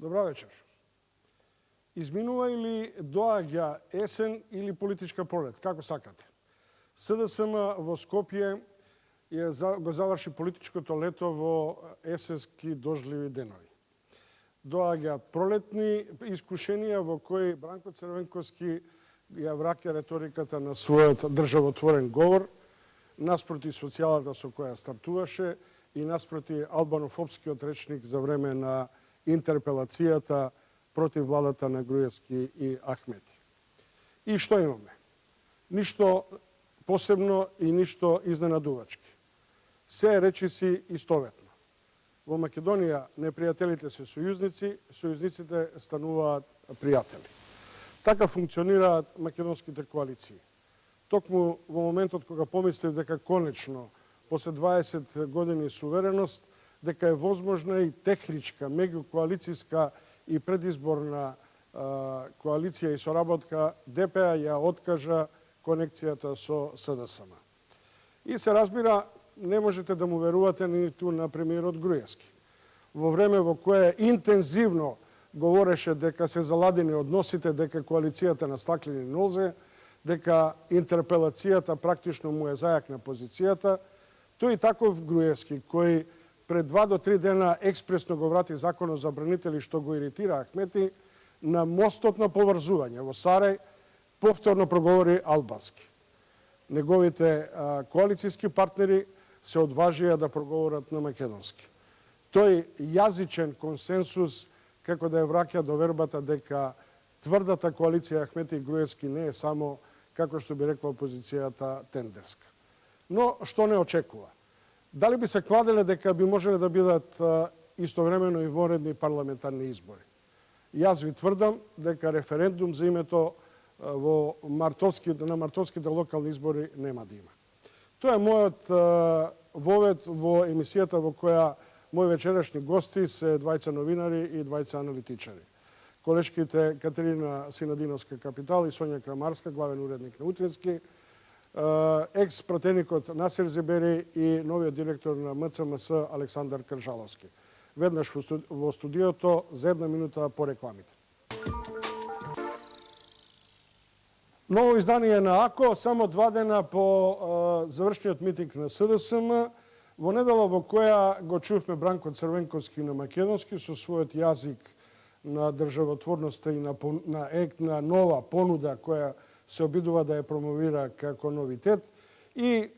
Добра вечер. Изминува или доаѓа есен или политичка пролет, како сакате. СДСМ во Скопје го заврши политичкото лето во есенски дождливи денови. Доаѓаат пролетни искушенија во кои Бранко Црвенковски ја враќа реториката на својот државотворен говор, наспроти социјалата со која стартуваше и наспроти албанофобскиот речник за време на интерпелацијата против владата на Груевски и Ахмети. И што имаме? Ништо посебно и ништо изненадувачки. Се е речиси истоветно. Во Македонија непријателите се сојузници, сојузниците стануваат пријатели. Така функционираат македонските коалиции. Токму во моментот кога помислив дека конечно, после 20 години сувереност, дека е возможна и техничка, меѓукоалицијска и предизборна коалиција и соработка, ДПА ја откажа конекцијата со СДСМ. И се разбира, не можете да му верувате ниту на премиерот Груевски. Во време во кое интензивно говореше дека се заладени односите, дека коалицијата на стаклени нозе, дека интерпелацијата практично му е зајак на позицијата, тој таков Груевски, кој пред 2 до 3 дена експресно го врати законот за бранители што го иритира Ахмети, на мостот на поврзување во Сарај повторно проговори албански. Неговите коалицијски партнери се одважија да проговорат на македонски. Тој јазичен консенсус како да ја враќа до вербата дека тврдата коалиција Ахмети и Груевски не е само, како што би рекла опозицијата, тендерска. Но што не очекува? Дали би се кладеле дека би можеле да бидат истовремено и воредни парламентарни избори? Јас ви тврдам дека референдум за името на мартовските локални избори нема да има. Тоа е мојот вовед во емисијата во која мои вечерашни гости се двајца новинари и двајца аналитичари. Колешките Катерина Синадиновска Капитал и Сонја Крамарска, главен уредник на Утрински, екс-пратеникот Насер Зебери и новиот директор на МЦМС Александар Кржаловски. Веднаш во студиото за 1 минута по рекламите. Ново издание на АКО, само 2 дена по завршниот митинг на СДСМ, во недела во која го чувме Бранко Црвенковски на македонски со својот јазик на државотворноста и на нова понуда која се обидува да ја промовира како новитет и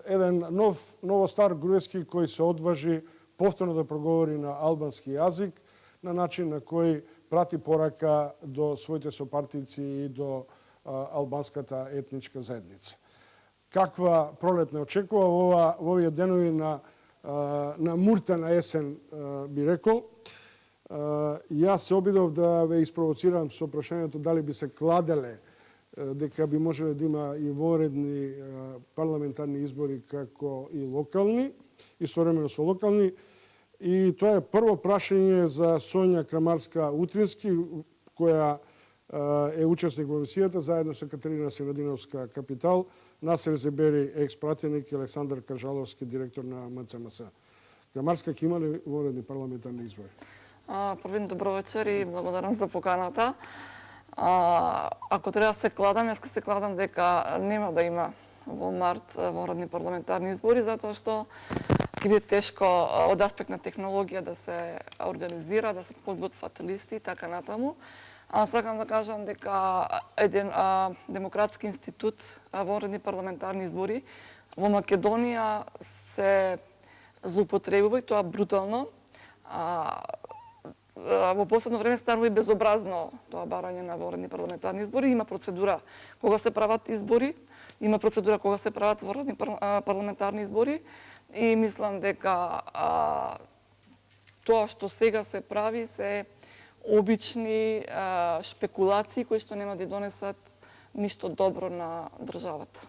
еден новостар Груевски кој се одважи повторно да проговори на албански јазик на начин на кој прати порака до своите сопартици и до албанската етничка заедница. Каква пролет не очекува во овие денови на муртена есен, би рекол. Јас се обидов да ве испровоцирам со прашањето дали би се кладеле дека би можеле да има и воредни парламентарни избори како и локални, истовремено со локални. И тоа е прво прашање за Сонја Крамарска Утрински, која е учесник во емисијата, заедно со Катерина Синадиновска Капитал, Насер Зебери, екс-пратеник, и Александар Кржаловски, директор на МЦМС. Крамарска, ќе има ли воредни парламентарни избори? Првин, добро вечер и благодарам за поканата. Ако треба да се кладам, јас се кладам дека нема да има во март воредни парламентарни избори, затоа што ќе биде тешко од аспект на технологија да се организира, да се подготват листи и така натаму. Сакам да кажам дека еден демократски институт воредни парламентарни избори во Македонија се злоупотребува и тоа брутално. Во последно време станува и безобразно тоа барање на воредни парламентарни избори. Има процедура кога се прават избори, има процедура кога се прават воредни парламентарни избори и мислам дека тоа што сега се прави се обични шпекулации кои што нема да донесат ништо добро на државата.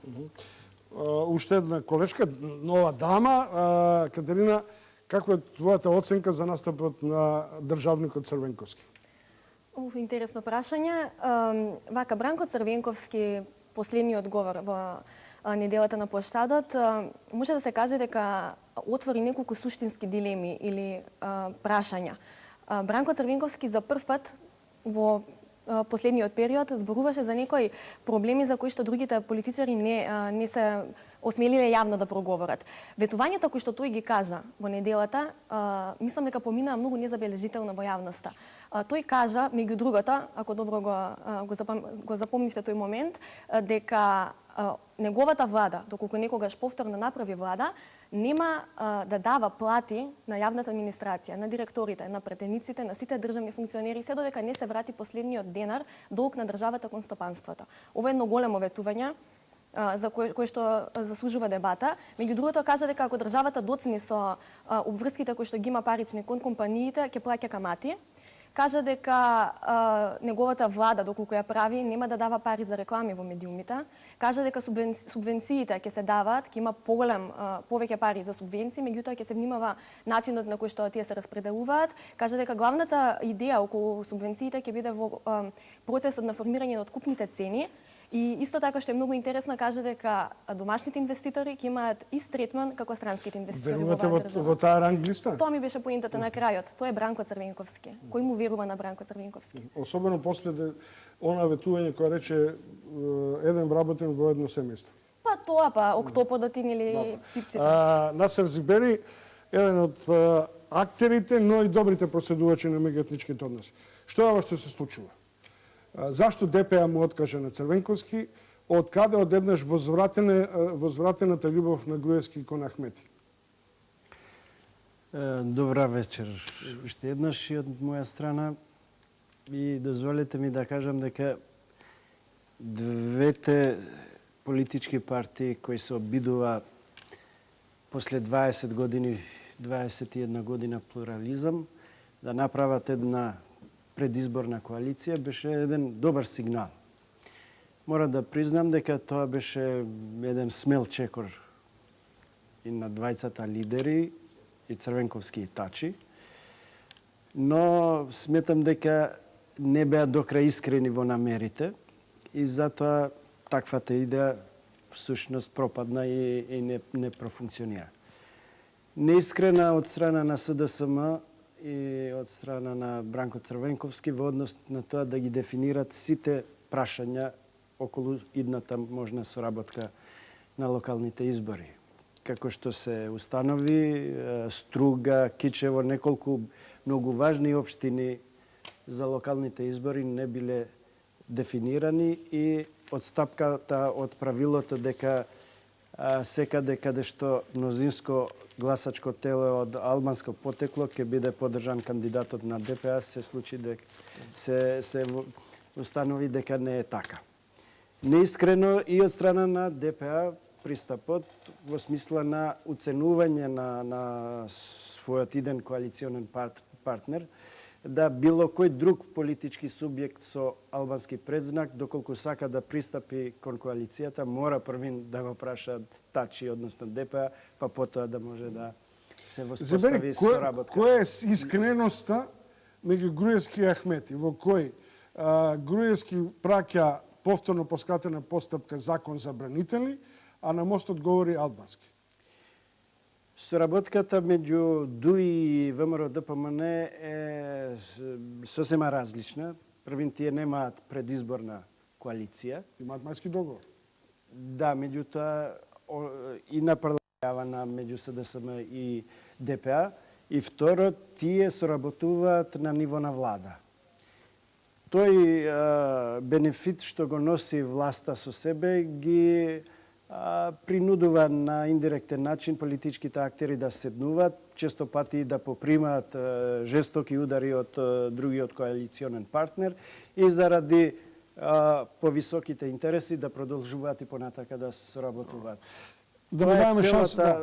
Уште една колешка, нова дама, Катерина, каква е твојата оценка за настапот на државникот Црвенковски? Интересно прашање. Вака, Бранко Црвенковски, последниот говор во неделата на площадот, може да се каже дека отвори неколку суштински дилеми или прашања. Бранко Црвенковски за прв пат во последниот период зборуваше за некои проблеми за кои што другите политичари не се осмелиле јавно да проговорат. Ветувањата кои што тој ги кажа во неделата, мислам дека поминаа многу незабележително во јавноста. Тој кажа, меѓу другото, ако добро го запомнивте тој момент, дека неговата влада, доколку некогаш повторно направи влада, нема да дава плати на јавната администрација, на директорите, на претениците, на сите државни функционери, се додека не се врати последниот денар долг на државата кон стопанството. Ова е едно големо ветување за кој што заслужува дебата. Меѓу другото кажа дека ако државата доцни со обврските кои што ги има парични кон компаниите, ќе плаќа камати. Кажа дека неговата влада, доколку ја прави, нема да дава пари за реклами во медиумите. Кажа дека субвенциите ќе се даваат, ќе има повеќе пари за субвенции, меѓутоа ќе се внимава начинот на кој што тие се распределуваат. Кажа дека главната идеја околу субвенциите ќе биде во процесот на формирање на откупните цени. И исто така што е многу интересно, кажа дека домашните инвеститори ќе имаат ист третман како странските инвеститори во оваа држава. Во таа ранг листа? Тоа ми беше поинтата на крајот. Тоа е Бранко Црвенковски. Кој му верува на Бранко Црвенковски? Особено после она ветување која рече еден вработен во едно семејство. Па тоа, октоподотин или пипците. Насер Зибери, еден од актерите, но и добрите проследувачи на меѓуетничките односи. Што е ова што се случува? Зашто ДПА му откаже на Црвенковски? Од каде одеднаш возвратената љубов на Груевски кон Ахмети? Добра вечер уште еднаш и од моја страна. И дозволете ми да кажам дека двете политички партии кои се обидува после 20 години, 21 година плурализам, да направат една предизборна коалиција, беше еден добар сигнал. Мора да признам дека тоа беше еден смел чекор и на двајцата лидери, и Црвенковски и Тачи, но сметам дека не беа до крај искрени во намерите и затоа таквата идеја всушност пропадна и не профункционира. Неискрена од страна на СДСМ и од страна на Бранко Црвенковски во однос на тоа да ги дефинират сите прашања околу идната можна соработка на локалните избори. Како што се установи, Струга, Кичево, неколку многу важни општини за локалните избори не биле дефинирани и одстапката од правилото дека секаде каде што мнозинско гласачко тело од албанско потекло ќе биде поддржан кандидатот на ДПА, се случи дека се установи дека не е така. Неискрено и од страна на ДПА пристапот во смисла на уценување на својот иден коалиционен партнер, да било кој друг политички субјект со албански предзнак, доколку сака да пристапи кон коалицијата, мора првин да го праша Тачи, односно ДПА, па потоа да може да се воспостави соработка. Која е искреноста меѓу Груевски и Ахмети, во кој Груевски праќа повторно поскратена постапка закон забранители, а на мостот говори албански? Соработката меѓу ДУИ и ВМРО ДПМН е сосема различна. Првин тие немаат предизборна коалиција. Имаат мајски договор. Да, меѓутоа и на парламентарна меѓу СДСМ и ДПА. И второ, тие соработуваат на ниво на влада. Тој бенефит што го носи власта со себе ги принудува на индиректен начин политичките актери да седнуваат, често пати да попримаат жестоки удари од другиот коалиционен партнер и заради повисоките интереси да продолжуваат и понатака да соработуваат. Да му даваме шанса,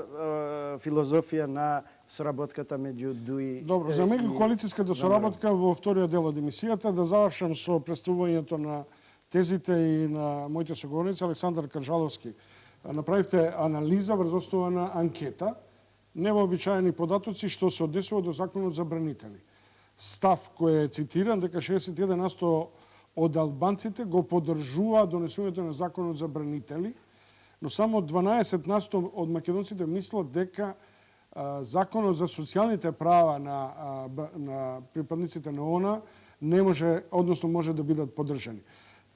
филозофија на соработката меѓу ДУИ. Добро, за меѓукоалицијската соработка во вториот дел од емисијата да завршам со представувањето на тезите и на моите соговорници. Александар Каржаловски, направивте анализа врз основа на анкета, невообичаени податоци што се однесува до законот за бранители. Став кој е цитиран дека 61% од албанците го поддржува донесувањето на законот за бранители, но само 12% од македонците мислат дека законот за социјалните права на припадниците на ООН не може, односно може да бидат поддржани.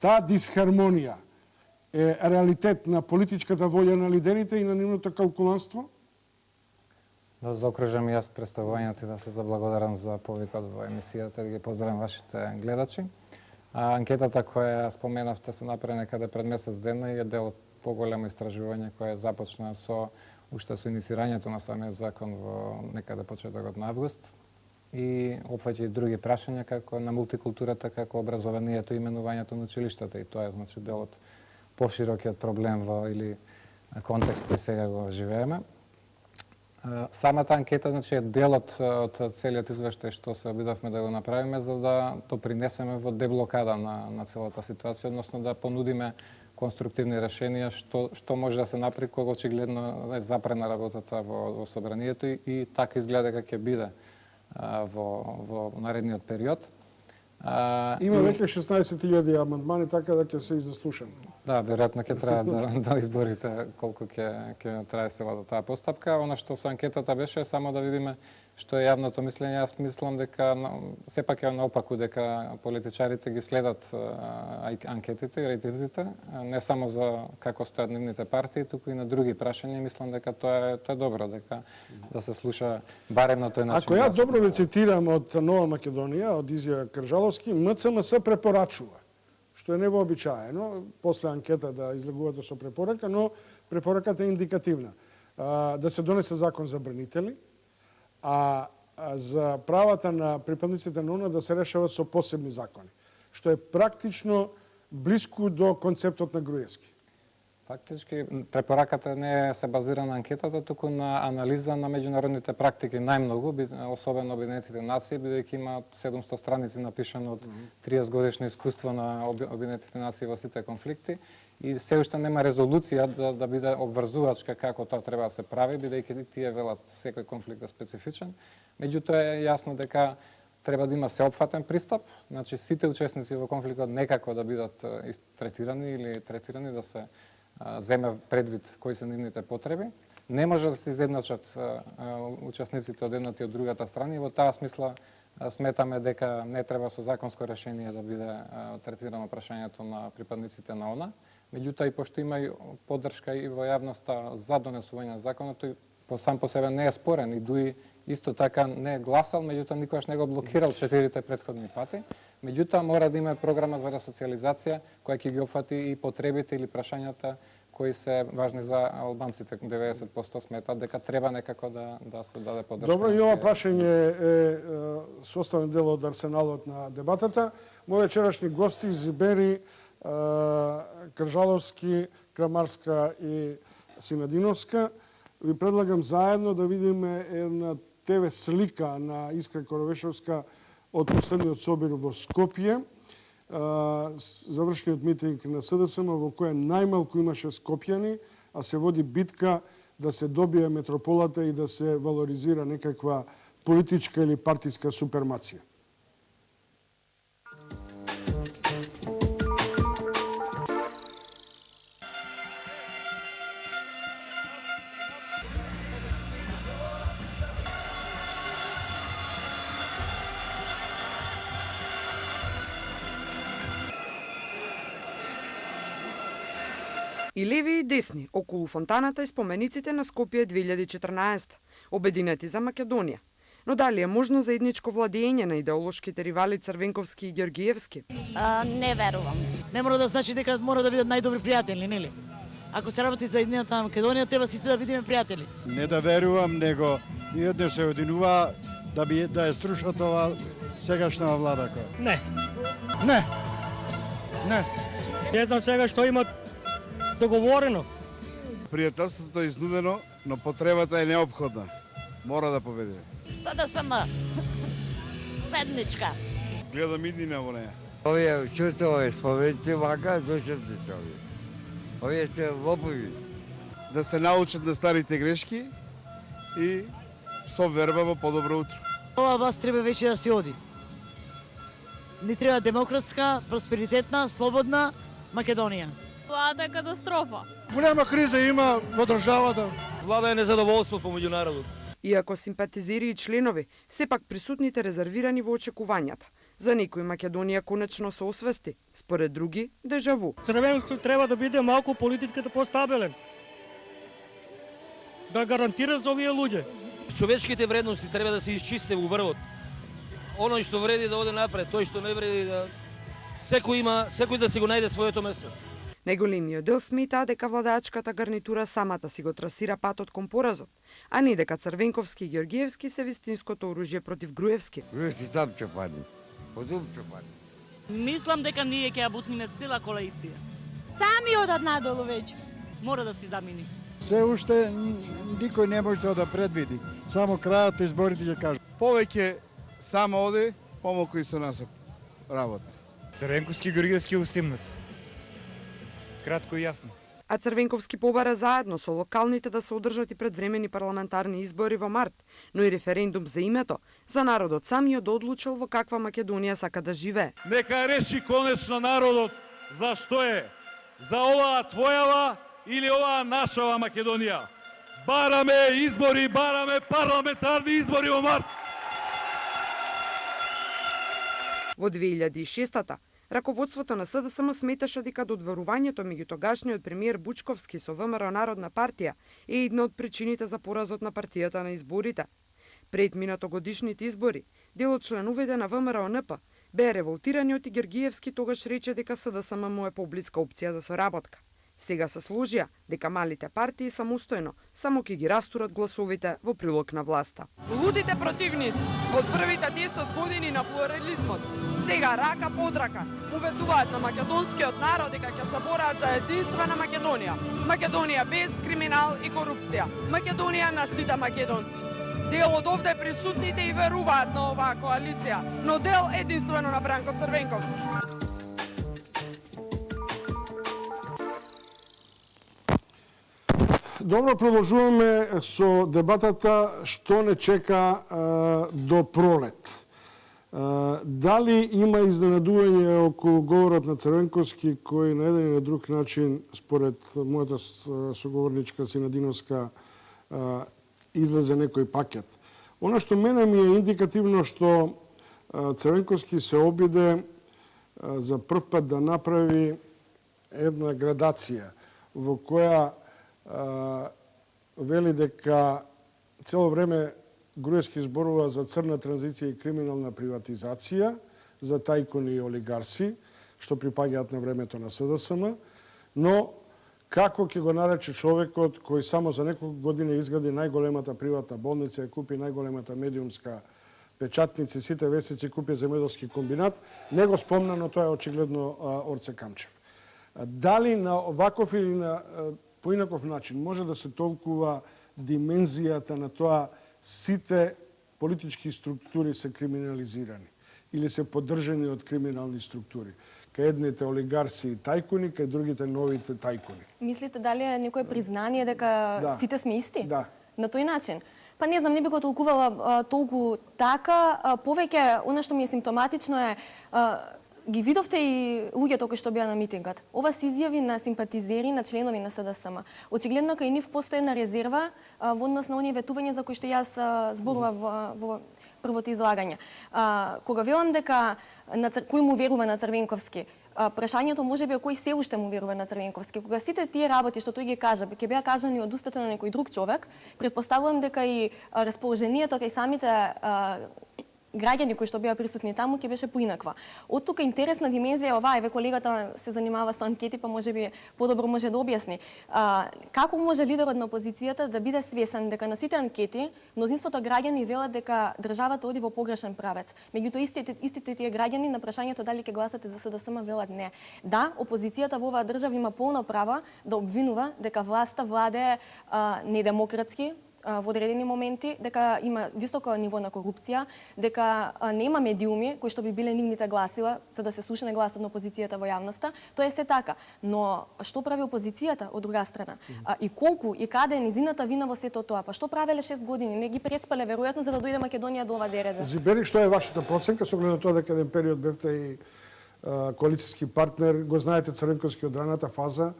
Таа дисхармонија е реалитет на политичката волја на лидерите и на нивното калкуланство? Да заокружам и јас представувањето и да се заблагодарам за повикот во емисијата и да ги поздравам вашите гледачи. Анкетата која споменавте се направи некаде пред месец дена и е дел од поголемо истражување кое започна уште со иницирањето на самиот закон во некаде почетокот на август и опфаќа и други прашања како на мултикултурата, како образованието и именувањето на училиштата и тоа е значи дел од поширокиот проблем или контекст кој сега го живееме. Самата анкета значи е дел од целиот извештај што се обидовме да го направиме за да допринесеме во деблокада на целата ситуација, односно да понудиме конструктивни решенија што може да се направи кога очигледно е запрена работата во собранието и така изгледа дека ќе биде во наредниот период. Има веќе 16.000 амандмани, така да ќе се изаслушаме. Да, веројатно ќе треба да изборите колку ќе трае целата таа постапка. Она што со анкетата беше само да видиме што е јавното мислење. Јас мислам дека сепак е наопаку дека политичарите ги следат анкетите и рейтинзите, не само за како стојат нивните партии, туку и на други прашања. Мислам дека тоа е добро, дека да се слуша барем на тој начин. Ако ја добро ве цитирам од Нова Македонија, од Изија Кржаловски, МЦМС препорачува, што е невообичаено, после анкета да излегувате со препорака, но препораката е индикативна. Да се донесе закон за бранители, а за правата на припадниците на ООН да се решават со посебни закони, што е практично блиску до концептот на Груевски. Фактички, препораката не се базира на анкетата, туку на анализа на меѓународните практики. Најмногу, особено Обединетите нации, бидејќи има 700 страници напишано од 30 годишно искуство на Обединетите нации во сите конфликти и се уште нема резолуција да биде обврзувачка како тоа треба да се прави, бидејќи тие велат секој конфликт е специфичен. Меѓутоа е јасно дека треба да има сеопфатен пристап, значи сите учесници во конфликтот некако да бидат третирани или третирани да се земе предвид кои се нивните потреби. Не може да се изедначат учесниците од едната и од другата страна и во таа смисла сметаме дека не треба со законско решение да биде третирано прашањето на припадниците на ООН. Меѓутоа и пошто има и поддршка и во јавноста за донесување на законот, тој сам по себе не е спорен и дуи исто така не е гласал, меѓутоа никогаш не го блокирал 4 претходни пати. Меѓутоа мора да има програма за ресоциализација која ќе ги опфати и потребите или прашањата кои се важни за албанците. 90% сметат дека треба некако да се даде поддршка. Добро, и ова прашање е составен дел од арсеналот на дебатата. Мои вечерашни гости Зибери, Кржаловски, Крамарска и Синадиновска. Ви предлагам заедно да видиме една ТВ слика на Искра Коровешовска од последниот собир во Скопје, завршниот митинг на СДСМ во кој најмалку имаше скопјани, а се води битка да се добие метрополата и да се валоризира некаква политичка или партиска супермација. И леви и десни, околу фонтаната и спомениците на Скопје 2014, обединети за Македонија. Но дали е можно заедничко владење на идеолошките ривали Црвенковски и Ѓоргиевски? Не верувам. Не мора да значи дека мора да бидат најдобри пријатели, нели? Ако се работи за едината Македонија, треба сите да бидеме пријатели. Не да верувам, него едно се одинува да ја струшат ова сегашна влада. Не. Не. Не. Не знам сега што имат договорено. Пријателството е изнудено, но потребата е неопходна. Мора да победи. СДСМ. Бедничка. Гледам иднина во неја. Овие чувствуваме споменци вака, зошто се овие. Овие се лопови. Да се научат на старите грешки и со верба во подобро утро. Ова власт треба веќе да се оди. Ни треба демократска, просперитетна, слободна Македонија. Влада е катастрофа. Голема криза има во државата. Влада е незадоволство помеѓу народот. Иако симпатизери и членови, сепак присутните резервирани во очекувањата. За некои Македонија конечно се освести, според други дежаву. Црвенското треба да биде малку политиката постабилен. Да гарантира за овие луѓе. Човечките вредности треба да се исчисте во врвот. Оној што вреди да оде напред, тој што не вреди да секој да си го најде своето место. Најголемиот дел смета дека владачката гарнитура самата си го трасира патот кон поразот, а не дека Црвенковски и Георгиевски се вистинското оружје против Груевски. Груевски сам ќе падне. Подум ќе падне. Мислам дека ние ќе ја бутниме цела коалиција. Сами одат надолу веќе. Мора да си замини. Се уште никој не може да предвиди. Само крајот изборите ќе кажат. Повеќе само оди, помалку и со нас работа. Црвенковски и Георгиевски усимнат. Кратко и јасно. А Црвенковски побара заедно со локалните да се одржат и предвремени парламентарни избори во март, но и референдум за името, за народот самиот да одлучил во каква Македонија сака да живее. Нека реши конечно народот зашто е за оваа твојава или оваа нашава Македонија. Бараме избори, бараме парламентарни избори во март. Во 2006-та, раководството на СДСМ сметаше дека додворувањето меѓу тогашниот премиер Бучковски со ВМРО Народна партија е една од причините за поразот на партијата на изборите. Пред минатогодишните избори, дел од членовите на ВМРО-НП беа револтирани од Георгиевски, тогаш рече дека СДСМ му е поблиска опција за соработка. Сега се сложија дека малите партии самостојно само ќе ги растурат гласовите во прилог на власта. Лудите противници од првите 10 години на плурализмот сега рака под рака уветуваат на македонскиот народ дека ќе се бораат за единствена Македонија. Македонија без криминал и корупција. Македонија на сите македонци. Дел од овде присутните и веруваат на оваа коалиција, но дел единствено на Бранко Црвенковски. Добро, продолжуваме со дебатата што не чека до пролет. Дали има изненадување околу говорот на Црвенковски, кој на еден или друг начин, според мојата соговорничка Синадиновска, излезе некој пакет. Оно што мене ми е индикативно што Црвенковски се обиде за прв пат да направи една градација во која вели дека цело време Груевски зборува за црна транзиција и криминална приватизација, за тајкуни и олигарси, што припаѓаат на времето на СДСМ, но како ќе го нарече човекот кој само за неколку години изгради најголемата приватна болница, ја купи најголемата медиумска печатници, сите вестници купи земјоделски комбинат, не го спомна, но тоа е очигледно Орце Камчев. Дали на оваков или на поинаков начин може да се толкува димензијата на тоа сите политички структури се криминализирани или се поддржани од криминални структури? Кај едните олигарси и тајкуни, кај другите новите тајкуни. Мислите дали е некое признание дека сите сме исти? Да. На тој начин? Па не знам, не би го толкувала толку така. Повеќе, она што ми е симптоматично е ги видовте и луѓето кои што беа на митингот. Ова се изјави на симпатизери, на членови на СДСМ. Очигледно кај нив постои една резерва во однос на оние ветувања за кои што јас зборував во првото излагање. Кога велам дека кој му верува на Црвенковски, прашањето можеби е кој се уште му верува на Црвенковски. Кога сите тие работи што тој ги кажа, ќе беа кажани од устата на некој друг човек, претпоставувам дека и расположението кај самите граѓани кои што беа присутни таму ќе беше поинаква. Од тука интересна димензија е оваа, еве колегата се занимава со анкети, па можеби подобро може да објасни. Како може лидерот на опозицијата да биде свесен дека на сите анкети мнозинството граѓани велат дека државата оди во погрешен правец. Меѓутоа истите тие граѓани на прашањето дали ќе гласате за СДСМ велат не. Да, опозицијата во оваа држава има полно право да обвинува дека власта владее недемократски во одредени моменти, дека има високо ниво на корупција, дека нема медиуми кои што би биле нивните гласила за да се слуша гласот на опозицијата во јавноста. Тоа е се така, но што прави опозицијата од друга страна? И колку и каде е низината вина во сето тоа? Па што правеле 6 години? Не ги преспале веројатно за да дојде Македонија до ова дереда. Зибери, што е вашата проценка со оглед на тоа дека еден период бевте и коалицијски партнер, го знаете Црвенковски од раната фаза?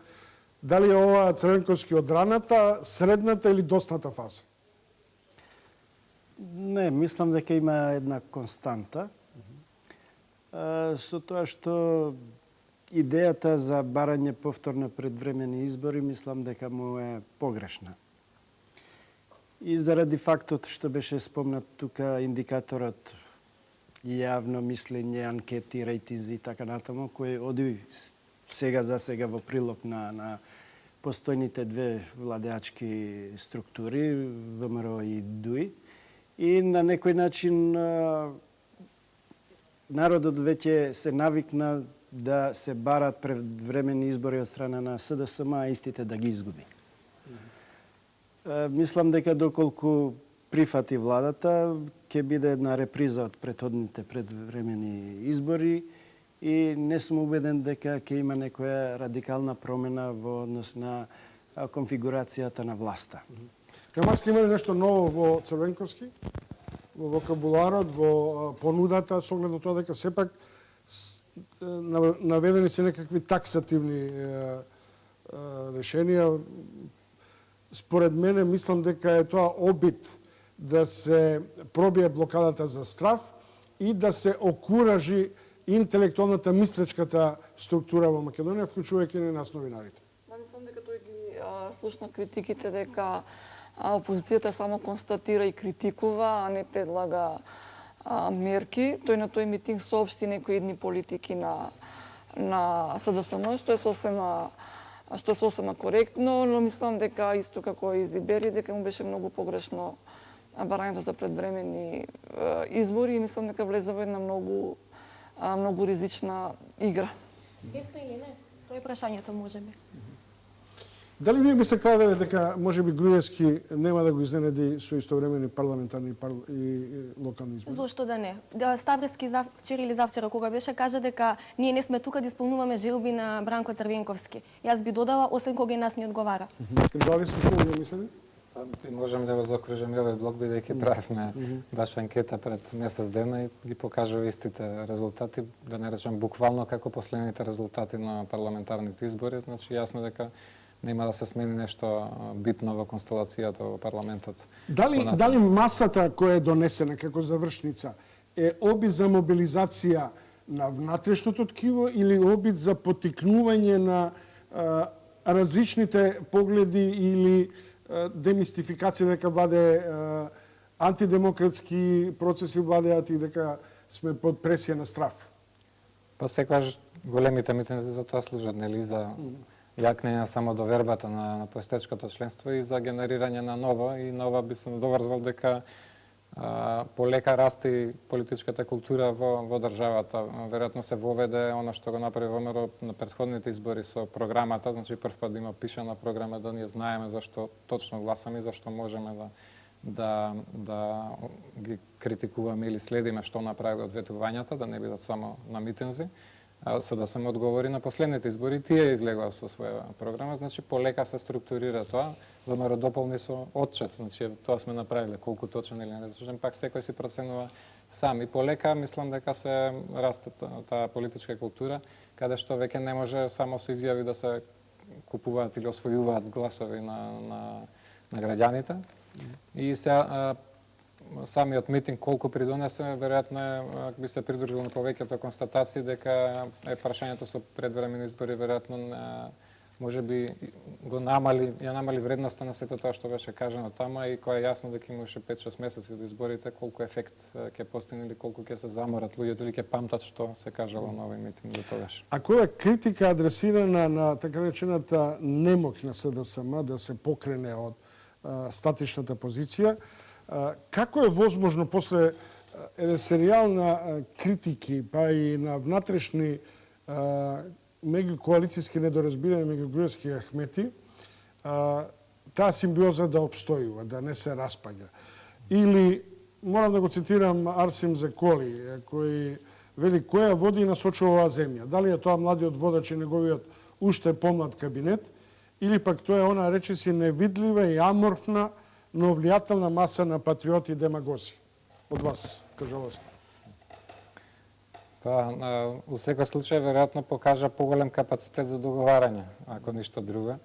Дали е ова Црвенковски од раната, средната или досната фаза? Не, мислам дека има една константа. Со тоа што идејата за барање повторно предвремени избори, мислам дека му е погрешна. И заради фактот што беше спомнат тука индикаторот јавно мислење, анкети, рейтинзи и така натаму, кој оди сега за сега во прилог на постојните две владеачки структури, ВМРО и ДУИ. И на некој начин народот веќе се навикна да се барат предвремени избори од страна на СДСМ, а истите да ги изгуби. Мислам дека доколку прифати владата, ќе биде една реприза од претходните предвремени избори и не сум убеден дека ќе има некоја радикална промена во однос на конфигурацијата на власта. Камарски има ли нешто ново во Црвенковски? Во вокабуларот, во понудата, со оглед на тоа дека сепак наведени се некакви таксативни решенија. Според мене, мислам дека е тоа обид да се пробие блокадата за страв и да се окуражи интелектуалната мислечката структура во Македонија, вклучувајќи и нас новинарите. Мислам дека тој ги слушна критиките дека опозицијата само констатира и критикува, а не предлага мерки. Тој на тој митинг соопшти некои едни политики на СДСМ, што е сосема коректно, но мислам дека исто како и Зибери, дека му беше многу погрешно барањето за предвремени избори и мислам дека влезе во една многу ризична игра. Свесно или не? Тоа е прашањето, можеби. Дали вие бисте кажале дека можеби Груевски нема да го изненади со истовремени парламентарни и локални избори? Зошто да не? Ставрески вчера или завчера кога беше кажа дека ние не сме тука да исполнуваме желби на Бранко Црвенковски. Јас би додала освен кога и нас не одговара. Крижалевски што ви мислите? Можем да го закружим и овој блок, бидејќи правевме баш анкета пред месец дена и ги покажува истите резултати, да не речем буквално како последните резултати на парламентарните избори, значи јасно дека нема да се смени нешто битно во констелацијата во парламентот. Дали масата која е донесена како завршница е обид за мобилизација на внатрешното ткиво или обид за потикнување на различните погледи или демистификација дека владе антидемократски процеси владеат и дека сме под пресија на страв? Па секогаш големите митинзи за тоа служат, нели, за јакнење само до вербата на постоечкото членство и за генерирање на ново. И нова би се доврзал дека полека расти политичката култура во државата. Веројатно се воведе она што го направи ВМРО на претходните избори со програмата, значи првпат да има пишана програма, да ние знаеме зашто точно гласаме и зашто можеме да ги критикуваме или следиме што направи одветувањата, да не бидат само на митинзи. За да се одговори на последните избори, тие излегува со своја програма, значи полека се структурира тоа. ВМРО дополни со отчет, значи тоа сме направиле, колку точен или не точен, пак секој си проценува сам. И полека мислам дека се расте таа политичка култура, каде што веќе не може само со изјави да се купуваат или освојуваат гласови на граѓаните. И се самиот митинг колку придонесе, веројатно би се придружил на повеќето констатации дека прашањето со предвремени избори веројатно можеби ја намали вредноста на сето тоа што беше кажано тама и која е јасно дека имаше 5-6 месеци до изборите, колку ефект ќе постигне или колку ќе се заморат луѓето или ќе памтат што се кажало на овој митинг до тогаш. Ако е критика адресирана на така речената немок на СДСМ да се покрене од статичната позиција, како е возможно после еден серијал на критики, па и на внатрешни меѓукоалицијски недоразбирања меѓу Груевски и Ахмети, таа симбиоза да обстојува, да не се распаѓа? Или, морам да го цитирам Арсим Заколи, кој вели која води и насочува оваа земја. Дали е тоа младиот водач и неговиот уште помлад кабинет, или пак тоа е она речиси невидлива и аморфна, но влијателна маса на патриоти и демагози. Од вас, Кажаловски. Па, у секој случај, веројатно покажа поголем капацитет за договарање, ако ништо друго.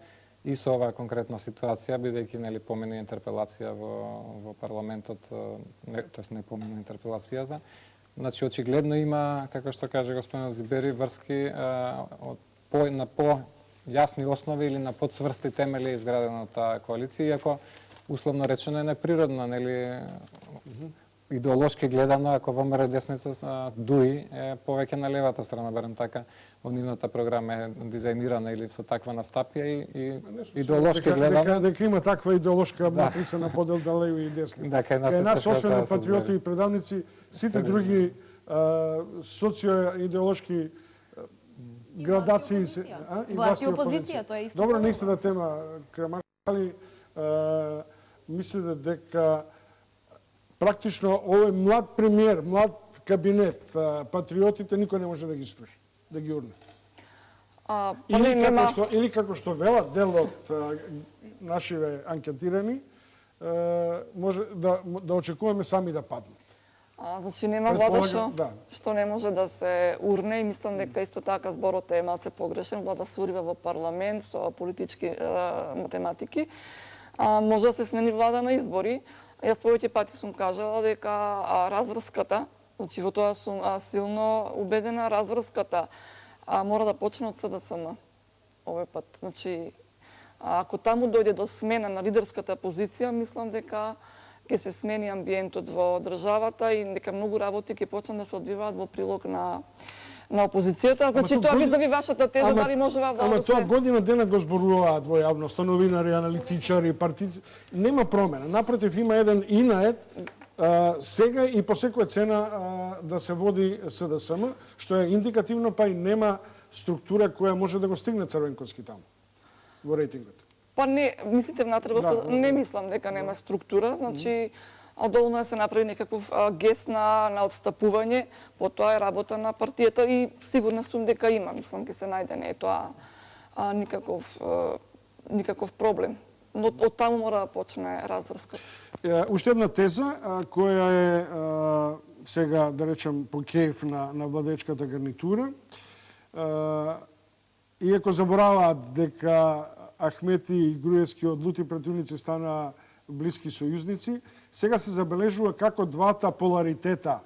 и со оваа конкретна ситуација, бидејќи нели помина интерпелација во парламентот, тоест не помина интерпелацијата. Значи очигледно има, како што каже господин Зибери, врски на по-јасни основи или на подсврсти темели изградена таа коалиција, иако условно речено е неприродна, нели идеолошки гледано, ако ВМРО десница дуи е повеќе на левата страна, барем така, во нивната програма е дизајнирана или со таква настапија и идеолошки гледано. Дека има таква идеолошка матрица на подел на леви и десни. Кај нас, освен патриоти и предавници, сите други социо-идеолошки градации и власт и опозиција, тоа е исто. Добро, наистина тема, Крамарски, мислите дека практично овој млад премиер, млад кабинет, патриотите никој не може да ги сруши, да ги урне. Или како што велат дел од нашиве анкетирани, може да очекуваме сами да паднат. Значи нема влада што не може да се урне и мислам дека исто така зборот е малце погрешен. Влада се урива во парламент со политички математики. Може да се смени влада на избори. Јас повеќе пати сум кажала дека разврската, значи во тоа сум силно убедена, разврската мора да почне од СДСМ овој пат. Значи, ако таму дојде до смена на лидерската позиција, мислам дека ќе се смени амбиентот во државата и дека многу работи ќе почнат да се одвиваат во прилог на опозицијата. Значи, тоа визави вашата теза, дали можува да се... Ама тоа година дена го зборуваат во јавност, новинари, аналитичари, партици. Нема промена. Напротив, има еден инает сега и по секоја цена да се води СДСМ, што е индикативно, па и нема структура која може да го стигне Црвенковски таму во рейтингот. Па не, мислите внатре, не мислам дека нема структура, значи доволно да се направи некаков гест на отстапување, потоа е работа на партијата и сигурна сум дека има, мислам ќе се најде, не е тоа никаков проблем. Но од таму мора да почне разврска. Уште една теза која е сега, да речем, по кејф на владечката гарнитура. Иако забораваат дека Ахмети и Груевски од лути противници станаа блиски сојузници, сега се забележува како двата поларитета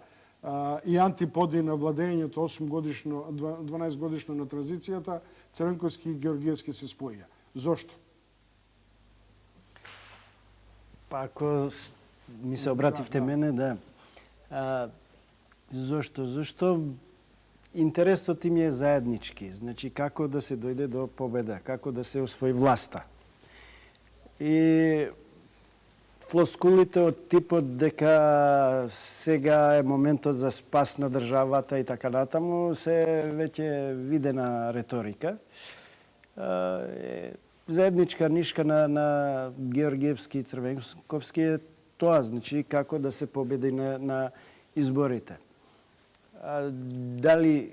и антиподи на владењето 12 годишно на транзицијата, Црвенковски и Георгиевски се споија. Зошто? Па ако ми се обративте мене, да. Зошто? Зошто интересот им е заеднички. Значи, како да се дојде до победа, како да се освои власта. И флоскулите од типот дека сега е моментот за спас на државата и така натаму се веќе видена реторика. Заедничка нишка на Георгиевски и Црвенковски е тоа, значи како да се победи на изборите. Дали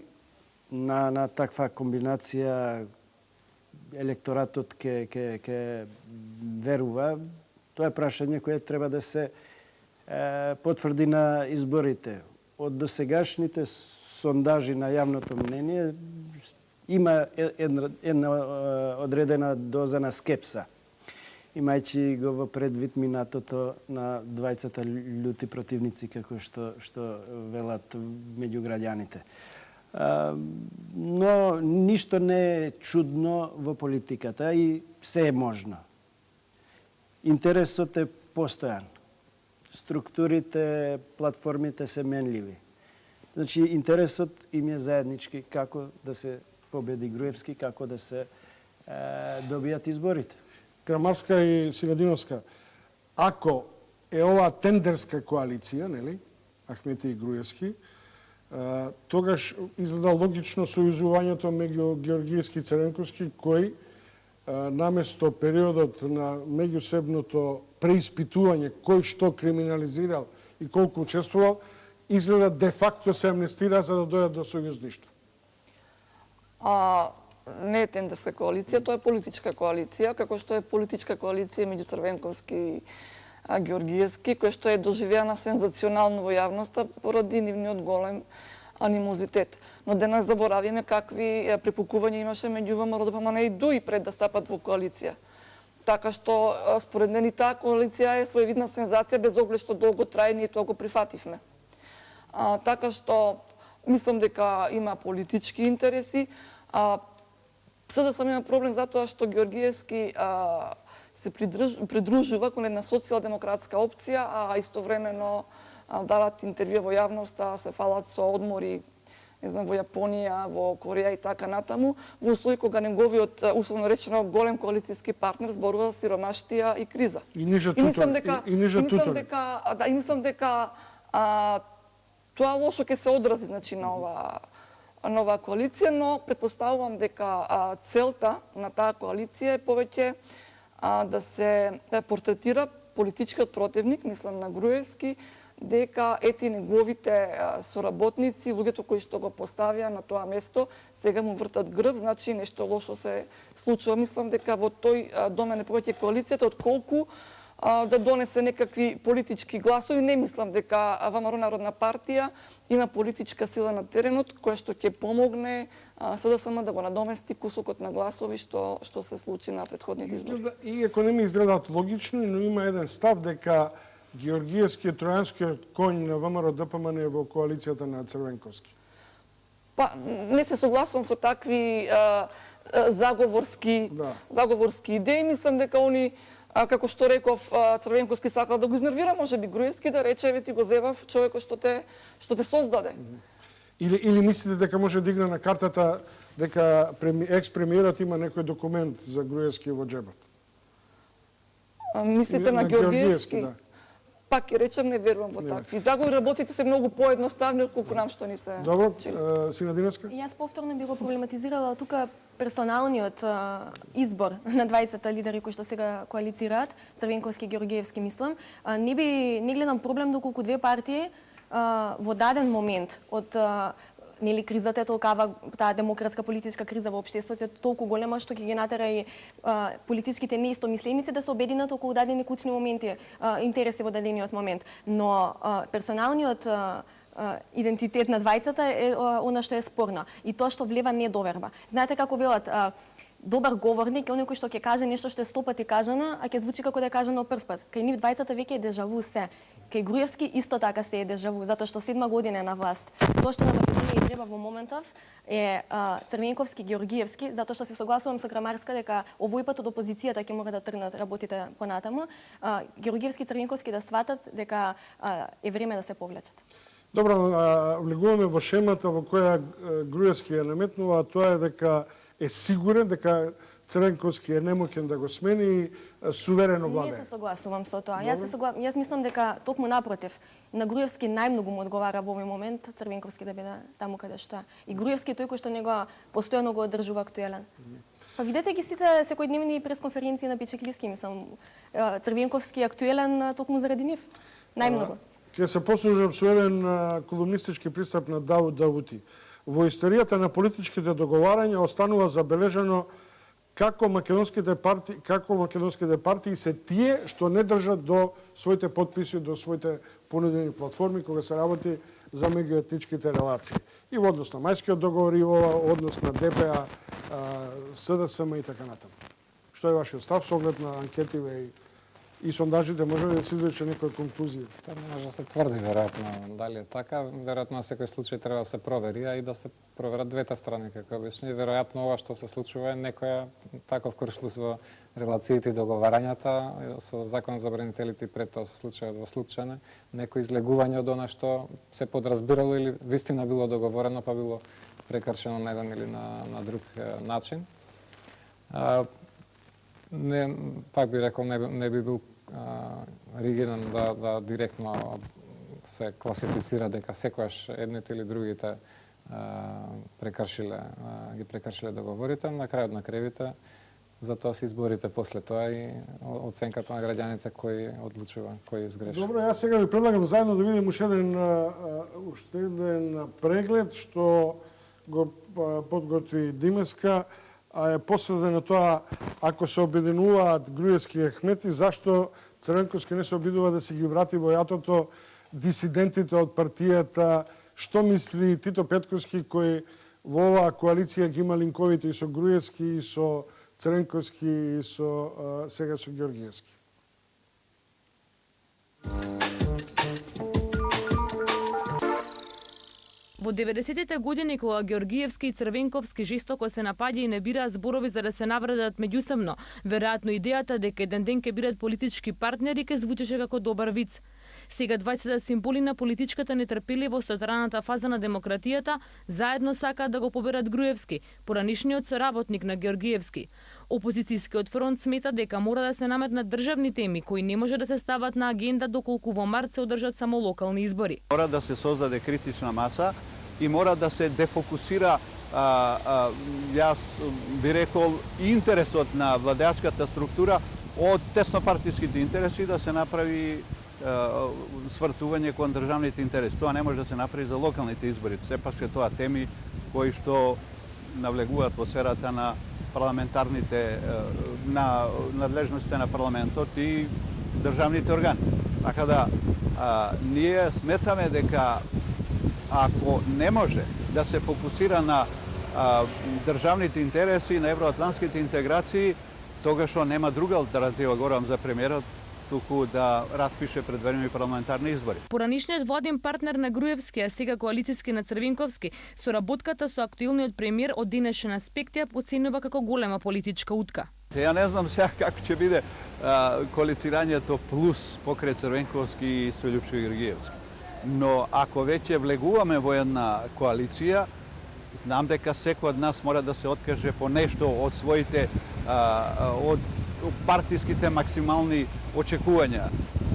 на таква комбинација електоратот ќе верува, тоа е прашање кое треба да се потврди на изборите. Од досегашните сондажи на јавното мнение има една одредена доза на скепса, имајќи го во предвид минатото на двајцата љути противници, како што велат меѓу граѓаните. Но ништо не е чудно во политиката и се е можно. Интересот е постојан. Структурите, платформите се менливи. Значи, интересот им е заеднички како да се победи Груевски, како да се добијат изборите. Крамарска и Силадиновска, ако е ова тендерска коалиција, нели, Ахмети и Груевски, тогаш изгледа логично сојузувањето меѓу Георгиевски и Црвенковски, кој наместо периодот на меѓусебното преиспитување кој што криминализирал и колку учествувал, изгледа де факто се амнестира за да дојдат до сојузништво. Не е тендерска коалиција, тоа е политичка коалиција, како што е политичка коалиција меѓу Црвенковски и Георгиевски, која што е доживеана сензационално во јавноста поради нивниот голем анимозитет. Но да не заборавиме какви препукувања имаше меѓу ВМРО, ДПМН и ДУИ пред да стапат во коалиција. Така што според мене таа коалиција е своевидна сензација без оглед што долго трае и ние тоа го прифативме. Така што мислам дека има политички интереси. СДСМ има проблем затоа што Георгиевски се придружува кон една социјалдемократска опција, а истовремено дават интервју во јавноста, се фалат со одмори, не знам, во Јапонија, во Кореја и така натаму, во услови кога неговиот, условно речено, голем коалицијски партнер зборува за сиромаштија и криза. И мислам дека тоа лошо ќе се одрази, значи, на оваа коалиција, но претпоставувам дека целта на таа коалиција е повеќе да се портретира политичкиот противник, мислам на Груевски, дека ети неговите соработници, луѓето кои што го поставија на тоа место, сега му вртат грб, значи нешто лошо се случува. Мислам дека во тој домен е повеќе коалицијата, отколку да донесе некакви политички гласови. Не мислам дека ВМРО Народна партија има политичка сила на теренот, која што ќе помогне СДСМ да го надомести кусокот на гласови што се случи на претходните избори. И ако не ми изгледаат логично, но има еден став дека Георгиевскиот тројанскиот коњ на ВМРО ДПМН е во коалицијата на Црвенковски. Па, не се согласувам со такви заговорски идеи. Мислам дека они, како што реков, Црвенковски сакал да го изнервира, може би Груевски, да рече, еве ти го зевав човекот што те создаде. Или мислите дека може да игра на картата дека екс-премиерот има некој документ за Груевски во джебот? Мислите на Георгиевски? Да. Пак ќе речем, не верувам во такви заговори. Работите се многу поедноставни отколку нам што ни се. Добро, Синадиневска? Јас повторно би го проблематизирала тука персоналниот избор на двајцата лидери кои што сега коалицираат, Црвенковски и Георгиевски, мислам. Не гледам проблем доколку две партии во даден момент од нели кризата е толкава, таа демократска политичка криза во општеството е толку голема што ќе ги натера и политичките неистомисленици да се обединат околу дадени клучни моменти, интереси во дадениот момент. Но персоналниот идентитет на двајцата е она што е спорно. И тоа што влева недоверба. Знаете како велат, добар говорник е оној кој што ќе каже нешто што е 100 пати кажано, а ќе звучи како да е кажано прв пат. Кај нив двајцата веќе е дежаву се. Кај Груевски исто така се е дежаву, затоа што 7 година е на власт. Тоа што на Македонија и треба во моментов е Црвенковски, Георгиевски, затоа што се согласувам со Крамарска дека овој пат од опозицијата ќе мора да тргнат работите понатаму. Георгиевски и Црвенковски да сватат дека е време да се повлечат. Добро, влегуваме во шемата во која Груевски ја наметнува, а тоа е дека е сигурен дека Црвенковски е немоќен да го смени и суверено владе. Не се согласувам со тоа. Јас мислам дека токму напротив, на Груевски најмногу му одговара во овој момент Црвенковски да биде таму каде што. И Груевски тој кој што него постојано го одржува актуелен. Па видете ги сите секојдневни пресконференции на Пичеклиски, мислам, Црвенковски е актуелен токму заради нив. Најмногу. Ќе се послужам со еден колумнистички пристап на Дауд Давути. Во историјата на политичките договарања останува забележано како македонските партии се тие што не држат до своите подписи, до своите понудени платформи кога се работи за меѓуетничките релации. И во однос на Мајскиот договор, и во однос на ДПА, СДСМ и така натаму. Што е вашиот став со оглед на анкетиве и сондажите, може ли да се извлече некоја конклузија? Може да се тврди, веројатно, дали е така. Веројатно на секој случај треба да се провери, а и да се проверат двете страни, како обично. И веројатно ова што се случува е некоја таков кршлус во релациите и договарањата со Закон за бранителите пред тоа се случува во Слупчане, некој излегување од она што се подразбирало или вистина било договорено, па било прекршено на еден или на друг начин. Пак би рекол, не би бил ригиден да директно се класифицира дека секојаш едните или другите ги прекршиле договорите. На крајот на крајите, затоа се изборите после тоа и оценката на граѓаните кој одлучува, кој изгреши. Добро, јас сега ви предлагам заедно да видим уште еден преглед што го подготви Димеска, а е посветен на тоа ако се обединуваат Груевски и Ахмети, зашто Црвенковски не се обидува да се ги врати во јатото дисидентите од партијата, што мисли Тито Петковски кој во оваа коалиција ги има линковите и со Груевски и со Црвенковски и сега со Георгиевски. Во 90-тите години, кога Георгиевски и Црвенковски жестоко се напаѓа и не бираа зборови за да се навредат меѓусебно, веројатно идејата дека еден ден ќе бидат политички партнери ке звучеше како добар виц. Сега двајцата символи на политичката нетрпеливост од раната фаза на демократијата заедно сакаат да го поберат Груевски, поранишниот соработник на Георгиевски. Опозицијскиот фронт смета дека мора да се наметнат државни теми кои не може да се стават на агенда доколку во март се одржат само локални избори. Мора да се создаде критична маса и мора да се дефокусира, јас би рекол, интересот на владеачката структура од теснопартиските интереси да се направи свртување кон државните интереси. Тоа не може да се направи за локалните избори. Сепак се тоа теми кои што навлегуваат во сферата на парламентарните, на надлежностите на парламентот и државните органи. Така да, ние сметаме дека ако не може да се фокусира на државните интереси, на евроатлантските интеграции, тогаш нема друга алтернатива, говорам за премиерот, туку да распише предварени парламентарни избори. Поранишниот владин партнер на Груевски, а сега коалицијски на Црвенковски, соработката со актуелниот премиер од денешен аспект ја оценува како голема политичка утка. Ја не знам сега како ќе биде коалицирањето плюс покрај Црвенковски и со Лјупчо Георгиевски. Но ако веќе влегуваме во една коалиција, знам дека секој од нас мора да се откаже по нешто од своите од партиските максимални очекувања,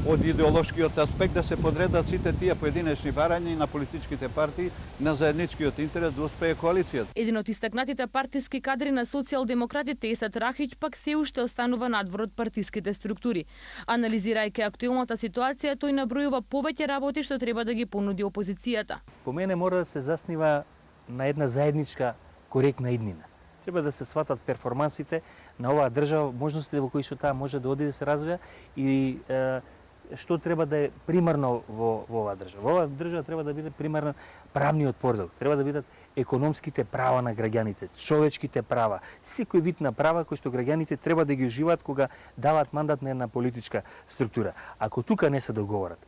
од идеолошкиот аспект да се подредат сите тие поединечни барања на политичките партии на заедничкиот интерес да успее коалицијата. Еден од истакнатите партиски кадри на социјалдемократите Есат Рахич пак се уште останува надвор од партиските структури. Анализирајќи актуелната ситуација, тој набројува повеќе работи што треба да ги понуди опозицијата. По мене мора да се заснива на една заедничка коректна иднина. Треба да се сватат перформансите на оваа држава, можностите во кои што таа може да оди да се развија и што треба да е примарно во оваа држава. Во оваа држава треба да биде примарно правниот поредок, треба да бидат економските права на граѓаните, човечките права, секој вид на права кои што граѓаните треба да ги уживаат кога даваат мандат на една политичка структура. Ако тука не се договорат,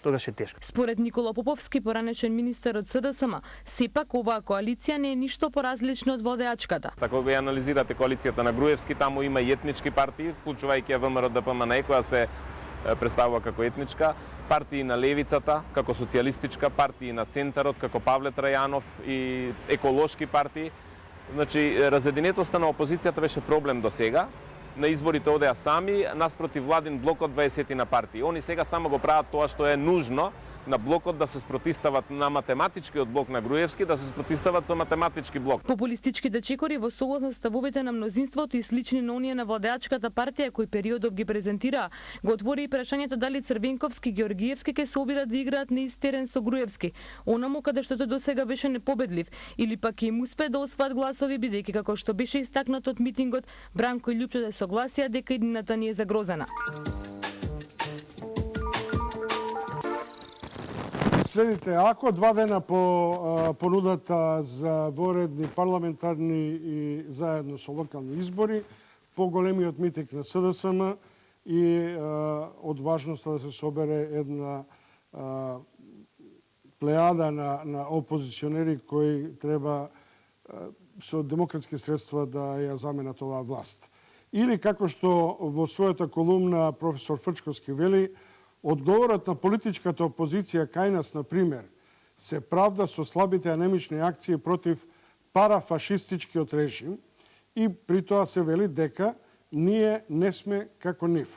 тогаш е тешко. Според Никола Поповски, поранешен министер од СДСМ, сепак оваа коалиција не е ништо поразлична од водеачката. Ако го анализирате коалицијата на Груевски, таму има и етнички партии, вклучувајќи ја ВМРО ДПМН, која се представува како етничка, партии на левицата, како социјалистичка, партии на центарот, како Павле Трајанов и еколошки партии. Значи, разединетоста на опозицијата беше проблем до сега. На изборите одеа сами, наспротив владин блок од 20 на партии. Они сега само го прават тоа што е нужно на блокот да се спротистават на математичкиот блок на Груевски, да се спротистават со математички блок. Популистичките чекори во согласност ставовите на мнозинството и слични на оние на владеачката партија кои периодов ги презентираа, го отвори и прашањето дали Црвенковски и Георгиевски ќе се обидат да играат на ист терен со Груевски, онаму каде што тој досега беше непобедлив, или пак ќе им успее да освоат гласови бидејќи како што беше истакнато од митингот, Бранко и Лјупчо се согласија дека иднината ни е загрозена. Следите, ако 2 дена по понудата за воредни парламентарни и заедно со локални избори, по големиот митинг на СДСМ и од важноста да се собере една плејада на опозиционери кои треба со демократски средства да ја заменат оваа власт. Или како што во својата колумна професор Фрчковски вели, одговорот на политичката опозиција кај нас, на пример, се правда со слабите анемични акции против парафашистичкиот режим и при тоа се вели дека ние не сме како нив.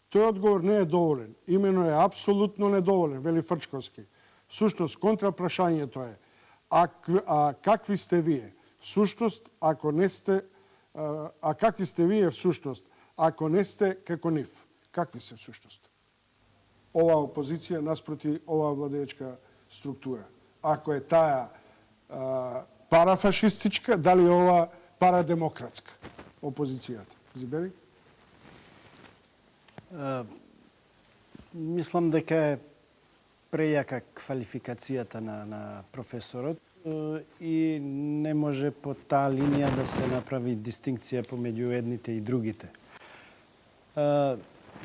Тој одговор не е доволен, имено е апсолутно недоволен, вели Фрчковски. Сушност, контрапрашањето е, а какви сте вие? Всушност, ако не сте, а какви сте вие всушност, ако не сте како нив? Какви се всушност? Оваа опозиција наспроти оваа владеечка структура. Ако е таа парафашистичка, дали ова парадемократска опозицијата? Зибери? Мислам дека е прејака квалификацијата на професорот. и не може по таа линија да се направи дистинкција помеѓу едните и другите.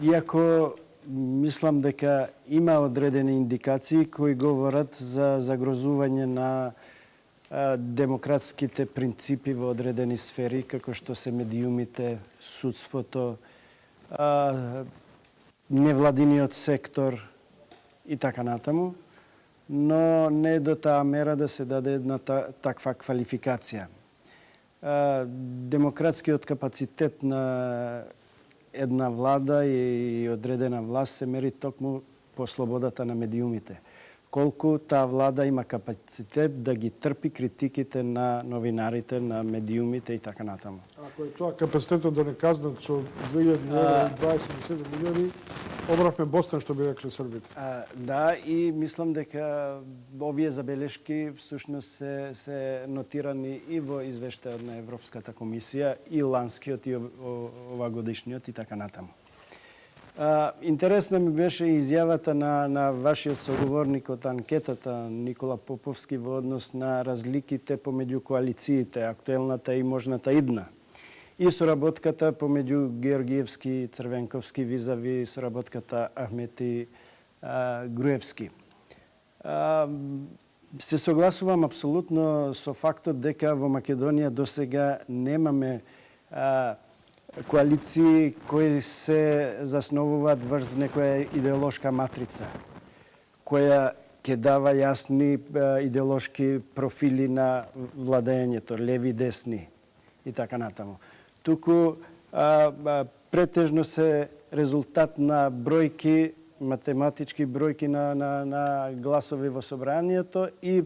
Иако мислам дека има одредени индикации кои говорат за загрозување на демократските принципи во одредени сфери, како што се медиумите, судството, невладиниот сектор и така натаму, но не до таа мера да се даде една таква квалификација. Демократскиот капацитет на една влада и одредена власт се мери токму по слободата на медиумите. Колку таа влада има капацитет да ги трпи критиките на новинарите, на медиумите и така натаму. Ако е тоа капацитетот да не казнат со 2027 милиони, обравме Бостон, што би рекле србите. Да, и мислам дека овие забелешки всушност се нотирани и во извештајот на Европската комисија, и ланскиот, и овагодишниот и така натаму. Интересна ми беше изјавата на вашиот соговорник од анкетата, Никола Поповски, во однос на разликите помеѓу коалициите, актуелната и можната идна. И соработката помеѓу Георгиевски и Црвенковски визави соработката Ахмети Груевски. Се согласувам апсолутно со фактот дека во Македонија досега немаме коалиции кои се засновуваат врз некоја идеолошка матрица, која ќе дава јасни идеолошки профили на владењето, леви, десни и така натаму. Туку претежно се резултат на бројки, математички бројки на гласови во собранието и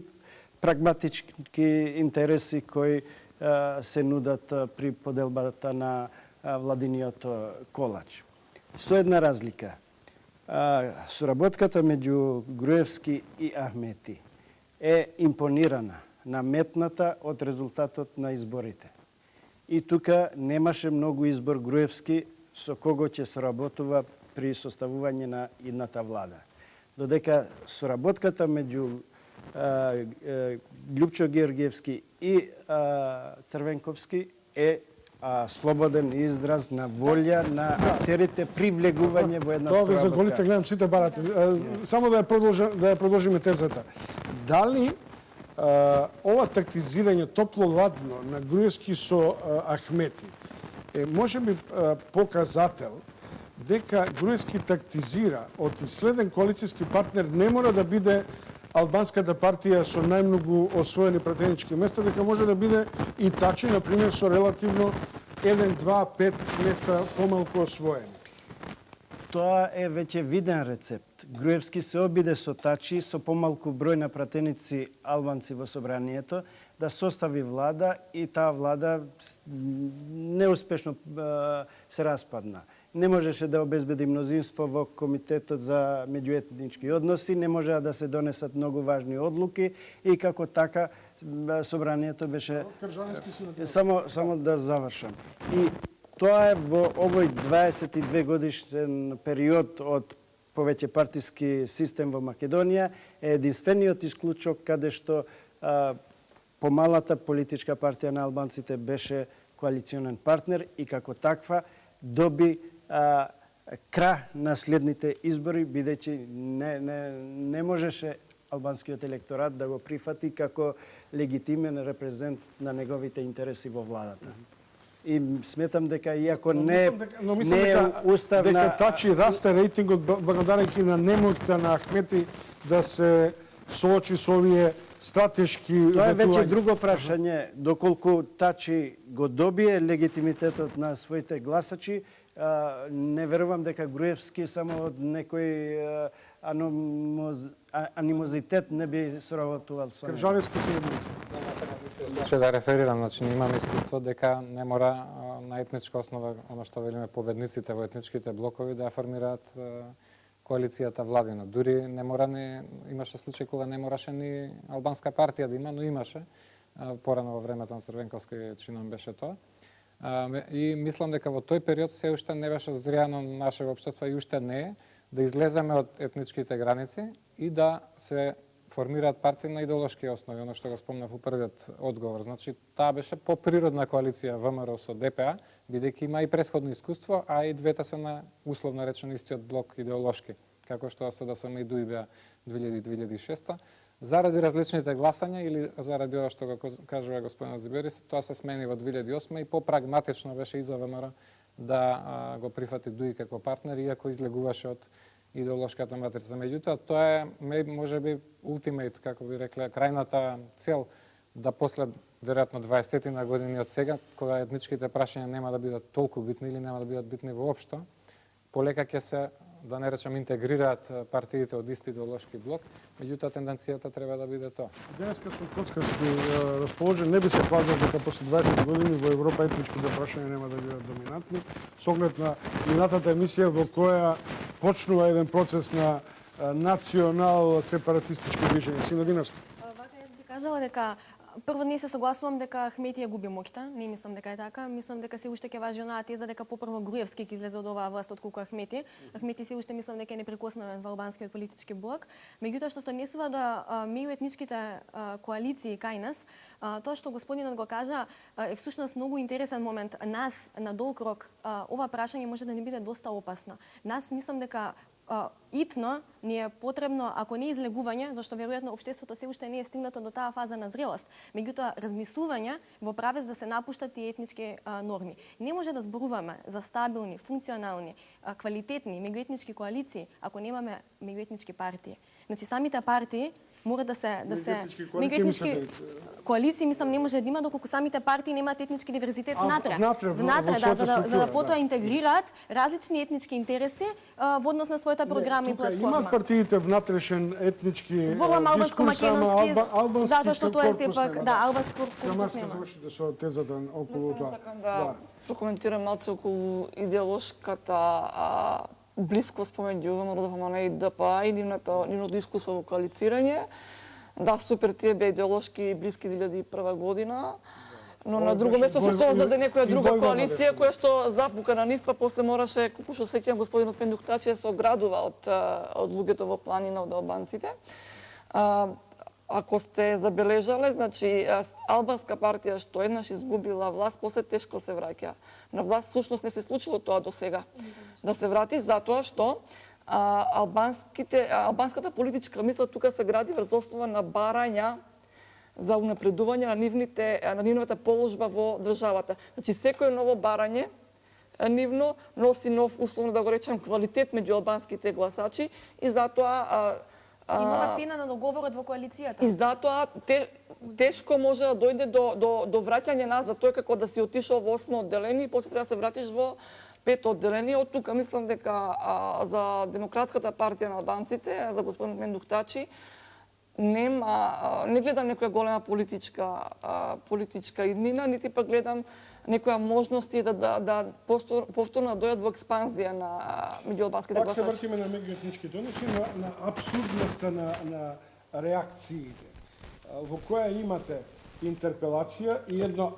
прагматички интереси кои се нудат при поделбата на владиниот колач. Со една разлика. Соработката меѓу Груевски и Ахмети е импонирана, наметната од резултатот на изборите. И тука немаше многу избор Груевски со кого ќе соработува при составување на идната влада. Додека соработката меѓу Љупчо Георгиевски и Црвенковски е слободен израз на волја на актерите, привлегување во една Тоа ви за соработка. Голица гледам сите барате. Само да ја продолжиме тезата. Дали ова тактизирање топло-ладно на Груевски со Ахмети е можеби показател дека Груевски тактизира од следен коалицијски партнер не мора да биде албанската партија со најмногу освоени пратенички места, дека може да биде и Тачи, например, со релативно 1, 2, 5 места помалку освоени. Тоа е веќе виден рецепт. Груевски се обиде со Тачи, со помалку број на пратеници албанци во собранието, да состави влада и таа влада неуспешно се распадна. Не можеше да обезбеди мнозинство во Комитетот за меѓуетнички односи, не можеа да се донесат многу важни одлуки и како така собранието беше... Само да завршам. И тоа е во овој 22 годишен период од повеќе партиски систем во Македонија е единствениот исклучок каде што помалата политичка партија на албанците беше коалиционен партнер и како таква доби кра на следните избори, бидејќи не можеше албанскиот електорат да го прифати како легитимен репрезент на неговите интереси во владата. И сметам дека иако не е уставна... Дека Тачи расте рейтингот благодарејќи на немојта на Ахмети да се соочи со овие стратешки... Тоа е веќе друго прашање. Доколку Тачи го добие легитимитетот на своите гласачи, не верувам дека Груевски само од некој анимозитет не би соработувал со него. Кржалевски се Ше да реферирам, значи имаме искуство дека не мора на етничка основа, оно што велиме победниците во етничките блокови да ја формираат коалицијата владина. Дури не мора имаше случај кога не мораше ни албанска партија да има, но имаше. Порано во времето на Црвенковски чином беше тоа. И мислам дека во тој период се уште не беше зряно нашето општество и уште не е да излеземе од етничките граници и да се формираат партии на идеолошки основи, оно што го спомнав у првиот одговор. Значи, таа беше поприродна коалиција ВМРО со ДПА, бидејќи има и претходно искуство, а и двете се на условно речено истиот блок идеолошки, како што СДСМ и ДУИ беа 2000-2006. Заради различните гласања или заради ова што го кажува господин Зиберис, тоа се смени во 2008 и попрагматично беше и за ВМРО да го прифати ДУИ како партнер, иако излегуваше од идеолошката матрица. Меѓутоа, тоа е можеби ултимейт, како би рекле, крајната цел да после веројатно 20 на години од сега, кога етничките прашања нема да бидат толку битни или нема да бидат битни воопшто, полека ќе се, да не речем, интегрираат партиите од исти идеолошки блок, меѓутоа тенденцијата треба да биде тоа. Денеска сум коцкарски расположен, не би се клазал дека после 20 години во Европа етничките прашања нема да бидат доминантни, со оглед на минатата емисија во која почнува еден процес на национал-сепаратистички движења. Синадиновски. Вака јас би кажала дека прво не се согласувам дека Ахмети ја губи моќта, не мислам дека е така. Мислам дека се уште ќе важи онаа теза дека попрво Груевски ќе излезе од оваа власт отколку Ахмети. Ахмети се уште мислам дека е непрекосновен во албанскиот политички блок. Меѓутоа што се однесува да меѓуетничките коалиции кај нас, тоа што господинот го кажа е всушност многу интересен момент. Нас на долг рок ова прашање може да не биде доста опасно. Нас мислам дека итно ни е потребно, ако не излегување, зашто веројатно општеството се уште не е стигнато до таа фаза на зрелост, меѓутоа размислување во правец да се напуштат тие етнички норми. Не може да зборуваме за стабилни, функционални, квалитетни меѓуетнички коалиции ако немаме меѓуетнички партии. Значи самите партии мора да се меѓуетнички коалиции, мислам, не може да има доколку самите партии немаат етнички диверзитет внатре, за да потоа интегрираат различни етнички интереси во однос на својата програма и платформа. Имаат партиите внатрешен етнички зборувам албанско-македонски, затоа што тоа е сепак, да, албански корпус нема. Завршите со тезата околу тоа. Сакам да прокоментирам малце околу идеолошката близкост помеѓу ВМРО и ДПА и нивното искуство во коалицирање. Да, супер, тие беа идеолошки блиски 2001 година, но на друго место се создаде некоја друга коалиција која што запука на нив, па после мораше, колку што сеќавам, господинот Пендухтачи да се оградува од луѓето во планина, од албанците. Ако сте забележале, значи албанска партија што еднаш изгубила власт, после тешко се враќа на власт. Всушност не се случило тоа до сега да се врати, затоа што албанската политичка мисла тука се гради врз основа на барања за унапредување на нивната положба во државата. Значи секој ново барање нивно носи нов, условно да го речем, квалитет меѓу албанските гласачи и затоа и нова цена на договорот во коалицијата. И затоа тешко може да дојде до враќање назад. Тој како да си отишол во 8 одделение и после треба да се вратиш во 5 одделение. Од тука мислам дека за Демократската партија на албанците, за господин Мендухтачи, не гледам некоја голема политичка иднина, нити пак гледам некоја можности да повторно дојдат во експанзија меѓу албанските гласачи. Пак се вртиме на меѓуетничките односи, на абсурдноста на реакциите, во која имате интерпелација и едно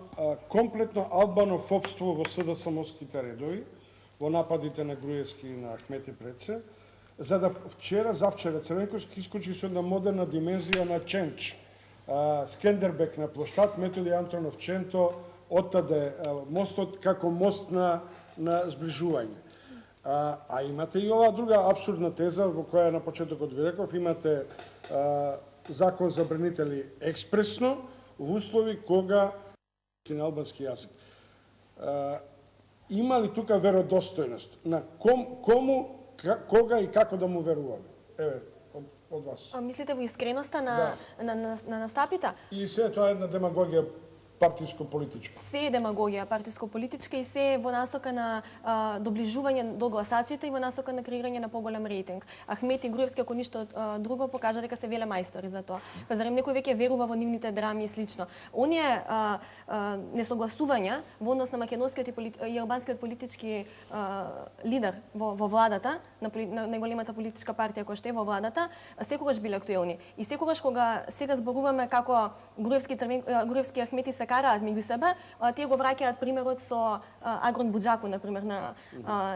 комплетно албанофобство во СДСМ-ските редови, во нападите на Груевски и на Ахмети Преце, за да завчера Црвенковски искочи со една модерна димензија на Ченч, Скендербек на плоштад, Методи Антонов Ченто, оттаде мостот како мост на зближување. А имате и оваа друга абсурдна теза во која на почетокот ви реков, имате закон за бранители експресно во услови кога на албански јазик. Има ли тука веродостојност на кому, кога и како да му веруваме? Еве, од вас. Мислите во искреноста на настапите? Или се тоа е една демагогија партиско-политичка? Се е демагогија партиско-политичка и се е во настока на доближување до гласачите и во настока на креирање на поголем рейтинг. Ахмети и Груевски, ако ништо друго, покажа дека се велемајстори за тоа. Па зарем некој веќе верува во нивните драми и слично. Оние несогласувања во однос на македонскиот и албанскиот политички лидер во владата, на најголемата политичка партија која што е во владата, секогаш биле актуелни. И секогаш кога сега зборуваме како Груевски и Ахмети се караат меѓу себе, тие го враќаат примерот со Агрон Буџаку, например, на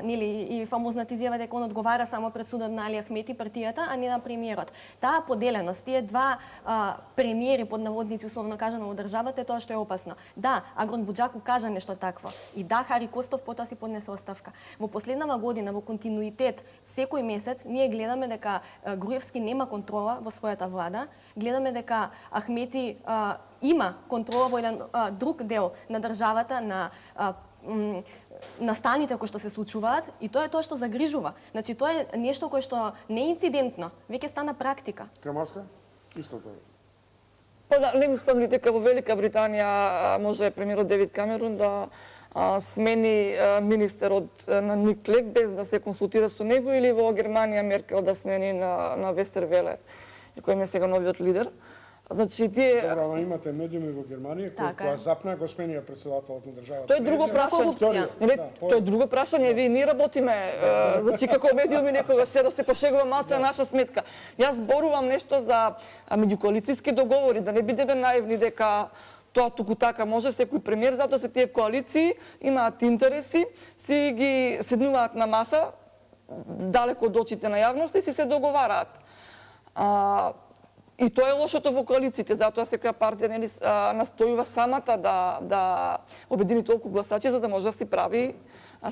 нели и фамозната изјава дека он одговара само пред судот на Али Ахмети партијата, а не на премиерот. Таа поделеност, тие два премиери под наводници условно кажано во државата е тоа што е опасно. Да, Агрон Буџаку кажа нешто такво. И да, Хари Костов потоа си поднесе оставка. Во последнава година, во континуитет, секој месец ние гледаме дека Груевски нема контрола во својата влада, гледаме дека Ахмети има контрола во еден друг дел на државата, на станите кои што се случуваат, и тоа е тоа што загрижува. Значи тоа е нешто кое што не е инцидентно, веќе стана практика. Крамарска? Исто тоа. Па да, не мислам ли дека во Велика Британија може премиерот Девид Камерун да смени министерот на Ник Клег без да се консултира со него, или во Германија Меркел да смени на Вестервеле, кој е сега новиот лидер. Значи тие Добро, ама имате медиуми во Германија кои запна го сменија претседателот на државата. Тоа е друго прашање. Тоа е друго прашање. Вие ние работиме, значи како медиуми некогаш се да се пошегува маца на наша сметка. Јас зборувам нешто за меѓукоалициски договори, да не бидеме наивни дека тоа туку така може секој премиер, затоа се тие коалиции имаат интереси, си ги седнуваат на маса далеко од очите на јавноста и си се договараат. И тоа е лошото во коалициите, затоа секоја партија нели настојува самата да обедини толку гласачи за да може да си прави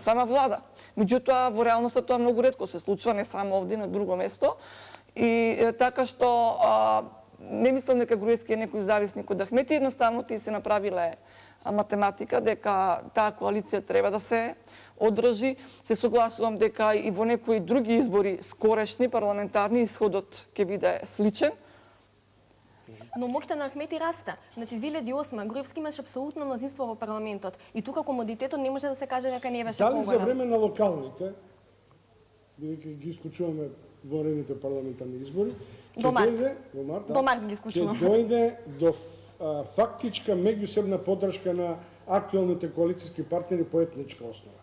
сама влада. Меѓутоа во реалноста тоа многу ретко се случува, не само овде, на друго место. И така што не мислам дека Груевски е некој зависник од Ахмети, едноставно тие се направиле математика дека таа коалиција треба да се одржи. Се согласувам дека и во некои други избори скорешни парламентарни исходот ќе биде сличен. Но моќта на Ахмети раста. Значи 2008 Груевски имаше апсолутно мнозинство во парламентот и тука комодитетот не може да се каже дека не беше поголем. Дали за време на локалните, бидејќи ги исклучуваме воредните парламентарни избори, до март. До март ги Ќе исклучуваме. дојде до фактичка меѓусебна поддршка на актуелните коалициски партнери по етничка основа.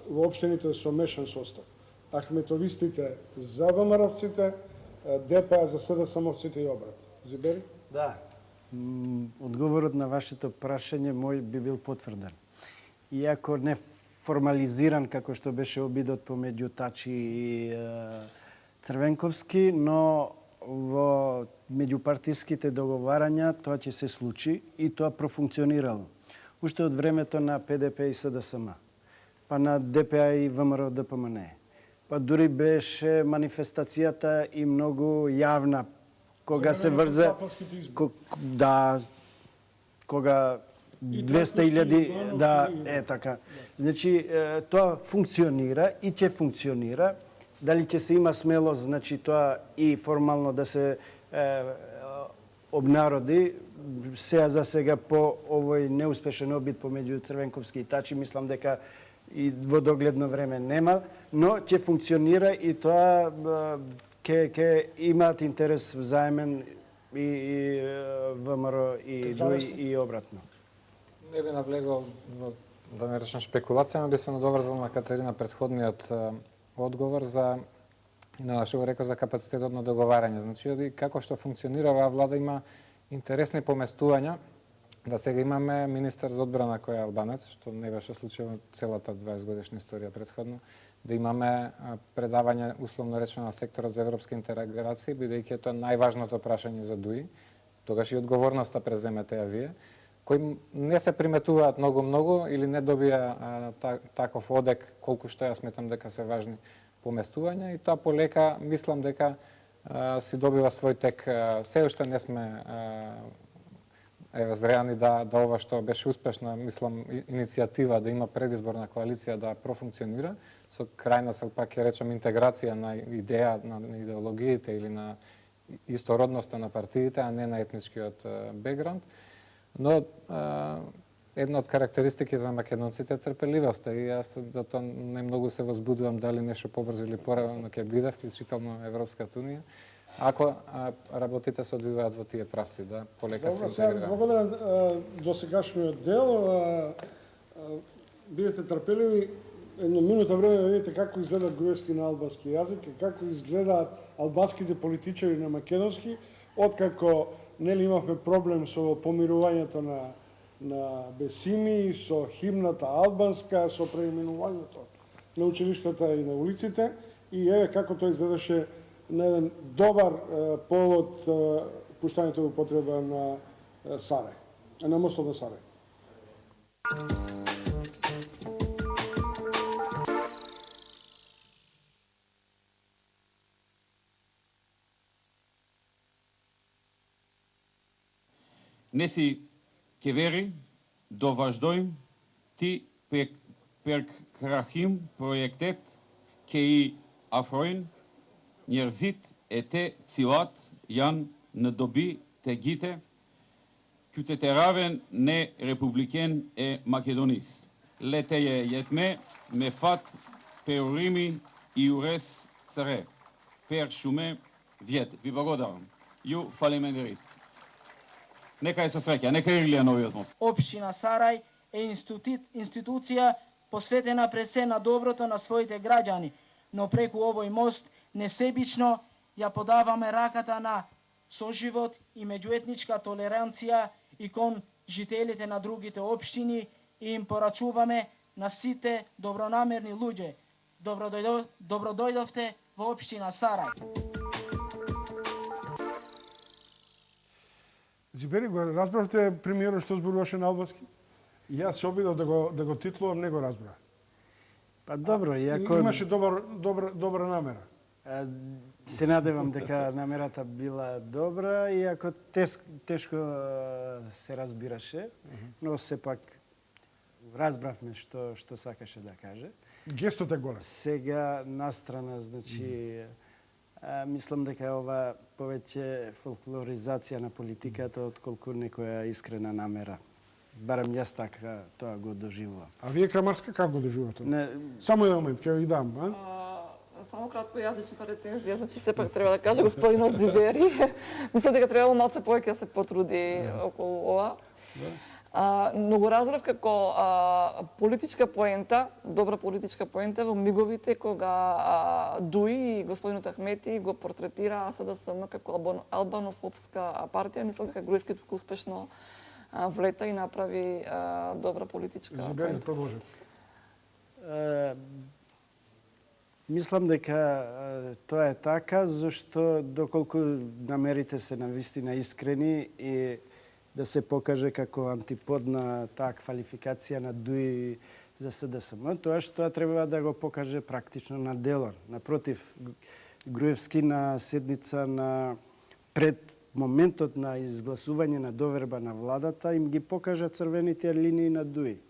Во општините со мешан состав. Ахметовистите за ВМРО-вците, ДПА за СДСМ-овците и обрат. Зибери? Да. Одговорот на вашето прашање мој би бил потврден. Иако не формализиран како што беше обидот помеѓу Тачи и Црвенковски, но во меѓупартиските договарања тоа ќе се случи и тоа профункционирало. Уште од времето на ПДП и СДСМ, па на ДПА и ВМРО ДПМН. Па дури беше манифестацијата и многу јавна кога се врзе кога 200.000 да е така. Значи тоа функционира и ќе функционира. Дали ќе се има смелост, значи тоа и формално да се обнароди, за сега по овој неуспешен обид помеѓу Црвенковски и Тачи, мислам дека и во догледно време нема, но ќе функционира и тоа ќе имаат интерес взаемен и ВМРО и ДУИ и обратно. Не би навлегол во, да не речем, спекулација, но би се надоврзал на Катерина предходниот одговор за на што го рекол за капацитетот на договарање. Значи, како што функционира оваа влада, има интересни поместувања. Да сега имаме министер за одбрана кој е албанец, што не беше случај во целата 20 годишна историја предходно. Да имаме предавање, условно речено, на секторот за европски интеграции, бидејќи тоа најважното прашање за ДУИ. Тогаш и одговорноста преземете ја вие, кои не се приметуваат многу или не добија таков одек колку што ја сметам дека се важни поместувања, и тоа полека мислам дека си добива свој тек. Се уште не сме зреани да ова што беше успешна, мислам, иницијатива да има предизборна коалиција да профункционира, со крајна цел пак ќе речем интеграција на идеја, на идеологиите или на истородноста на партиите, а не на етничкиот бекграунд. Но една од карактеристики за македонците е трпеливоста, и јас затоа не многу се возбудувам дали нешто побрзо или порано ќе биде, вклучително Европската унија, ако работите се одвиваат во тие правци, да полека се интегрираат. Благодарам до сегашниот дел. Бидете трпеливи, едно минута време да видите како изгледа Груевски на албански јазик и како изгледаат албанските политичари на македонски, откако нели имавме проблем со помирувањето на Бесими, со химната албанска, со преименувањето на училиштата и на улиците, и еве како тоа изгледаше на еден добар повод пуштањето во употреба на Сарај, на мостот на Сарај. Не си ке вери, до важдојм, ти перкрахим проектет, ке и афроин, нjerëzit e te cilat janë në dobi të gjite qytetarëve në Republiken e Makedonisë. Leteje jetme me fat perurimi i ures sëre per shumë vjetë. Vi благодарам. Ju faleminderit. Neka je sa sreća, neka je Ilija Novi odnos. Opština Saraj е институција посветена пред се на доброто на своите граѓани, но преку овој мост несебично ја подаваме раката на соживот и меѓуетничка толеранција и кон жителите на другите општини и им порачуваме на сите добронамерни луѓе. Добродојдовте во општина Сарај. Зибери, го разбравте премиерот што зборуваше на албански? Јас се обидов да го титлувам, не го разбрав. Па добро, иако... Имаше добра намера. Се надевам дека намерата била добра, иако тешко се разбираше, но сепак разбравме што сакаше да каже. Гестот е голем. Сега настрана, значи, мислам дека ова повеќе фолклоризација на политиката отколку некоја искрена намера. Барем јас така тоа го доживувам. А вие, Крамарска, како го доживувате? Само еден момент, ќе ви дам. Само кратко јазичната рецензија, значи сепак треба да каже господинот Зибери. Мислам дека требало малце повеќе да се потруди околу ова. Но го разбрав како политичка поента, добра политичка поента во миговите кога Дуи и господинот Ахмети го портретира СДСМ како албанофобска партија. Мислам дека Груевски туку успешно влета и направи добра политичка поента. Продолжи. Мислам дека тоа е така, зашто доколку намерите се навистина искрени и да се покаже како антипод на таа квалификација на Дуи за СДСМ, тоа треба да го покаже практично на дело. Напротив, Груевски на седница пред моментот на изгласување на доверба на владата им ги покажа црвените линии на Дуи.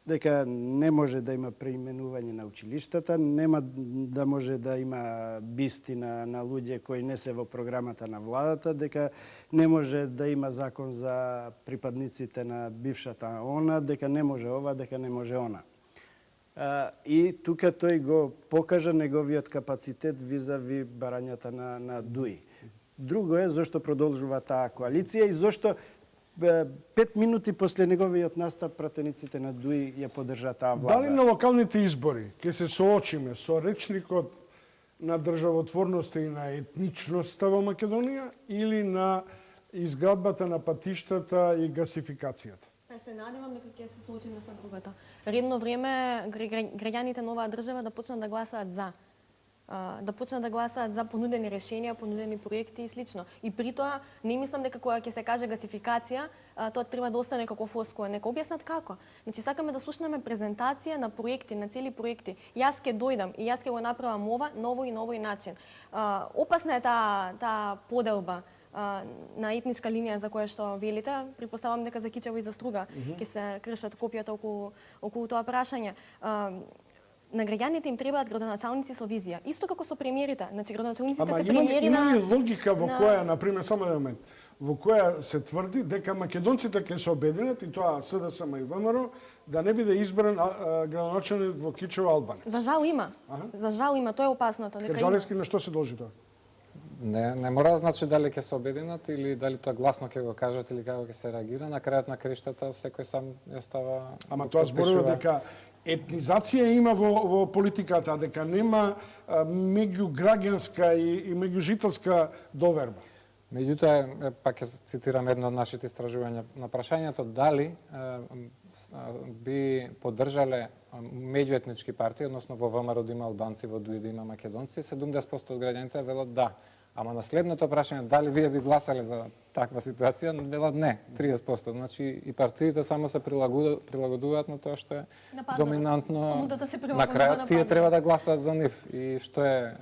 Дека не може да има преименување на училиштата, нема да може да има бисти на луѓе кои не се во програмата на владата, дека не може да има закон за припадниците на бившата ОНА, дека не може ова, дека не може она. И тука тој го покажа неговиот капацитет визави барањата на Дуи. Друго е зошто продолжува таа коалиција и зошто 5 минути после неговиот настап пратениците на Дуи ја поддржа таа влада. Дали на локалните избори ќе се соочиме со речникот на државотворноста и на етничноста во Македонија или на изградбата на патиштата и гасификацијата? Се надевам дека ќе се соочиме со другото. Редно време граѓаните на оваа држава да почнат да гласаат за. Да почнат да гласаат за понудени решенија, понудени проекти и слично. И при тоа не мислам дека кога ќе се каже гасификација, тоа треба да остане како флоскула. Нека објаснат како. Значи сакаме да слушнеме презентација на проекти, на цели проекти. Јас ќе дојдам и јас ќе го направам ова на овој начин. Опасна е таа поделба на етничка линија за која што велите. Припоставам дека за Кичево и за Струга ќе се кршат копијата околу тоа прашање. На граѓаните им требаат градоначалници со визија. Исто како со премиерите. Значи градоначалниците се премиери на... Има ли логика во која, например, само еден момент, во која се тврди дека македонците ќе се обединат, и тоа СДСМ и ВМРО, да не биде избран градоначалник во Кичево Албанец? За жал има. За жал има, тоа е опасното. Кержалевски на што се должи тоа? Не мора да значи дали ќе се обединат или дали тоа гласно ќе го кажат или како ќе се реагира. На крајот на криштата секој сам ја става... Ама тоа зборува дека етнизација има во политиката, дека нема меѓуграѓанска и меѓужителска доверба. Меѓутоа, пак ќе цитирам едно од нашите истражувања на прашањето дали би поддржале меѓуетнички партии, односно во ВМРО да има албанци, во ДУИ да има македонци, 70% од граѓаните велат да. Ама на следното прашање, дали вие би гласале за таква ситуација, велат не, 30%. Значи и партиите само се прилагодуваат на тоа што е доминантно. На крај тие треба да гласаат за нив. И што е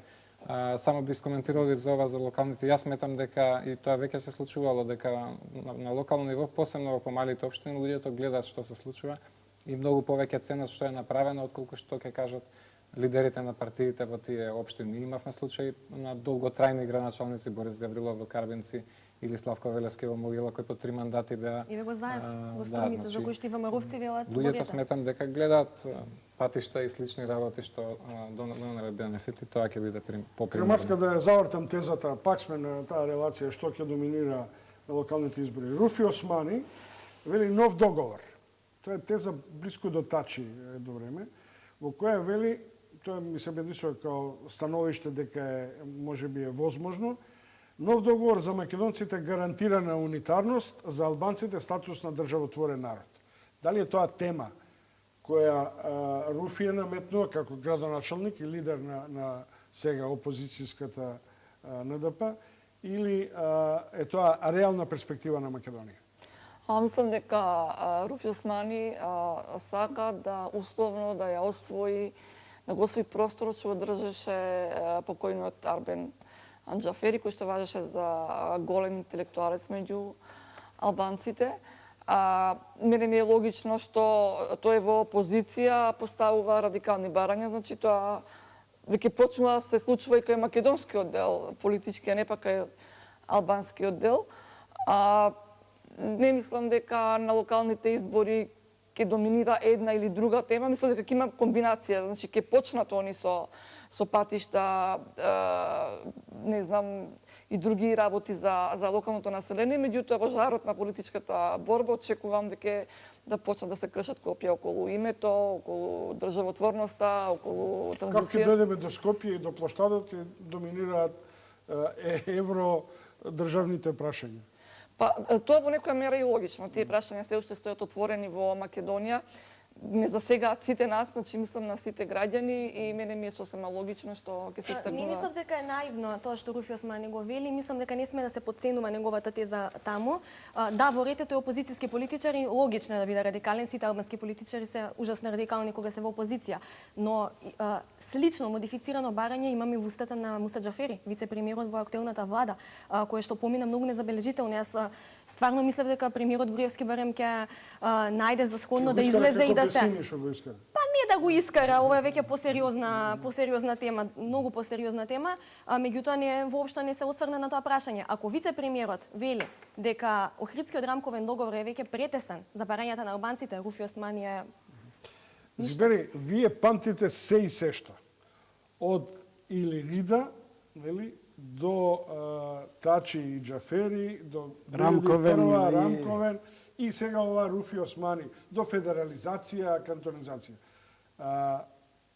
само би скоментирал и за ова за локалните. Јас сметам дека и тоа веќе се случувало, дека на локално ниво, посебно во помалите општини, луѓето гледаат што се случува и многу повеќе ценат што е направено отколку што ќе кажат лидерите на партиите во тие општини. Имавме случаи на долготрајни градоначалници, Борис Гаврилов во Карбенци или Славко Велевски во Могила, кој по 3 мандати беа. И го знаев во Струмица, за кои што и ВМРО-вци велат. Луѓето сметам дека гледаат патишта и слични работи што донеле бенефити, тоа ќе биде попримерно. Крамарска, да ја завртам тезата, пак сме на таа релација што ќе доминира на локалните избори. Руфи Османи вели нов договор. Тоа е теза блиску до Тачи едно време, во која вели, тоа ми се бедисува као становиште дека е, можеби е возможно, нов договор за македонците гарантирана унитарност, за албанците статус на државотворен народ. Дали е тоа тема која Руфи е наметнува како градоначалник и лидер на сега опозицијската НДП, или е тоа реална перспектива на Македонија? Мислам дека Руфи Османи сака да условно да ја освои, да го освои просторот што го држеше покојниот Арбен Анџафери, кој што важеше за голем интелектуалец меѓу албанците. Мене ми е логично што тој во опозиција поставува радикални барања, значи тоа веќе почнува да се случува и кај македонскиот дел политички, а не па кај албанскиот дел. Не мислам дека на локалните избори ќе доминира една или друга тема, мислам дека ќе има комбинација, значи ќе почнат они со патишта, не знам, и други работи за локалното население, меѓутоа во жарот на политичката борба очекувам дека да почнат да се кршат копија околу името, околу државотворноста, околу транзиција. Како ќе дојдеме до Скопје и до площадот и доминираат евродржавните прашања? Па, тоа во некоја мера е логично. Тие прашања се уште стојат отворени во Македонија. Не засегаат сите нас, значи мислам на сите граѓани и мене ми е сосема логично што ќе се стигнува. Не мислам дека е наивно тоа што Руфи Османи го вели, мислам дека не сме да се подценува неговата теза таму. Да, во ретето опозицијски политичари логично е да биде радикален, сите албански политичари се ужасно радикални кога се во опозиција, но слично модифицирано барање имаме во устата на Муса Џафери, вице-премиерот во актуелната влада, кој што помина многу незабележително. Јас стварно мислев дека премиерот Груевски барем ќе најде за сходно да излезе и да се... Па не да го искара, ова е веќе посериозна тема, многу посериозна тема, меѓутоа не воопшто не се осврна на тоа прашање. Ако вице-премиерот вели дека Охридскиот рамковен договор е веќе претесен за барањата на албанците, Руфи Османи е Збери, вие памтите се и се што. Од Илирида, нели, до Тачи и Џафери, до Рамковен и сега ова Руфи Османи, до федерализација, кантонизација.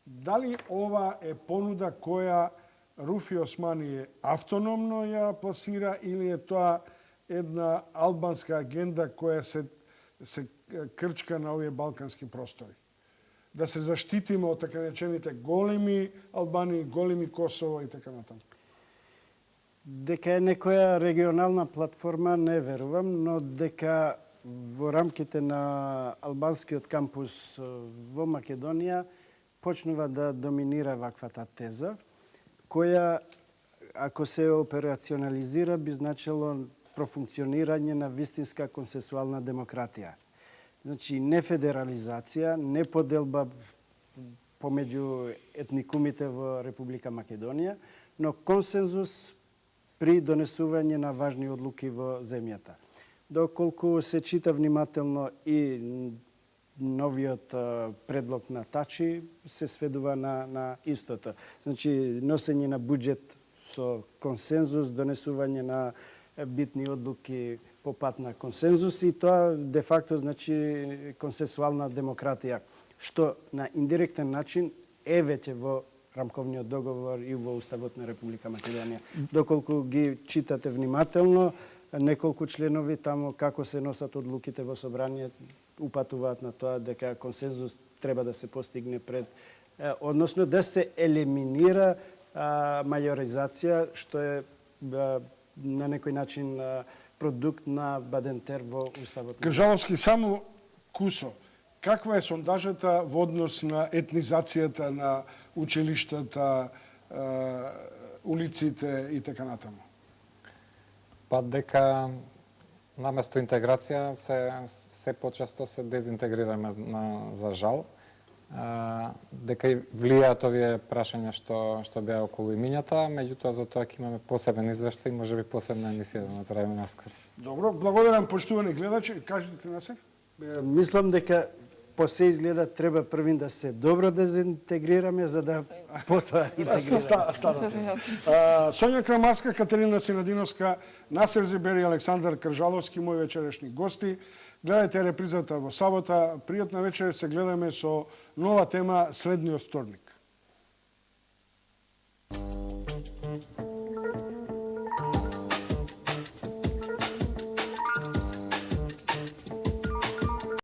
Дали ова е понуда која Руфи Османи автономно ја пласира или е тоа една албанска агенда која се крчка на овие балкански простори? Да се заштитиме од така речените големи Албанија, големи Косово и така натаму. Дека е некоја регионална платформа, не верувам, но дека во рамките на албанскиот кампус во Македонија почнува да доминира ваквата теза, која, ако се операционализира, би значило профункционирање на вистинска консенсуална демократија. Значи, не федерализација, не поделба помеѓу етникумите во Република Македонија, но консензус при донесување на важни одлуки во земјата. Доколку се чита внимателно и новиот предлог на Тачи, се сведува на истото. Значи, носење на буџет со консензус, донесување на битни одлуки по пат на консензус и тоа де факто значи консенсуална демократија, што на индиректен начин е веќе во рамковниот договор и во Уставот на Република Македонија. Доколку ги читате внимателно, неколку членови таму како се носат одлуките во собрание упатуваат на тоа дека консензус треба да се постигне пред, односно да се елиминира мајоризација, што е на некој начин продукт на Бадентер во Уставот. Кржаловски, само кусо. Каква е сондажата во однос на етнизацијата на училиштата, улиците и така натаму? Па дека наместо интеграција се почесто се дезинтегрираме за жал. Дека и влијаат овие прашања што беа околу имињата, меѓутоа за тоа ќе имаме посебен извештај, можеби посебна емисија да направиме наскоро. Добро, благодарам поштувани гледачи. Кажете на се? Мислам дека по се изгледа треба првин да се добро дезинтегрираме за да потоа интегрираме. Сонја Крамарска, Катерина Синадиновска, Насер Зибери, Александар Кржаловски, мои вечерешни гости. Гледате репризата во сабота. Пријатна вечер, се гледаме со нова тема следниот вторник.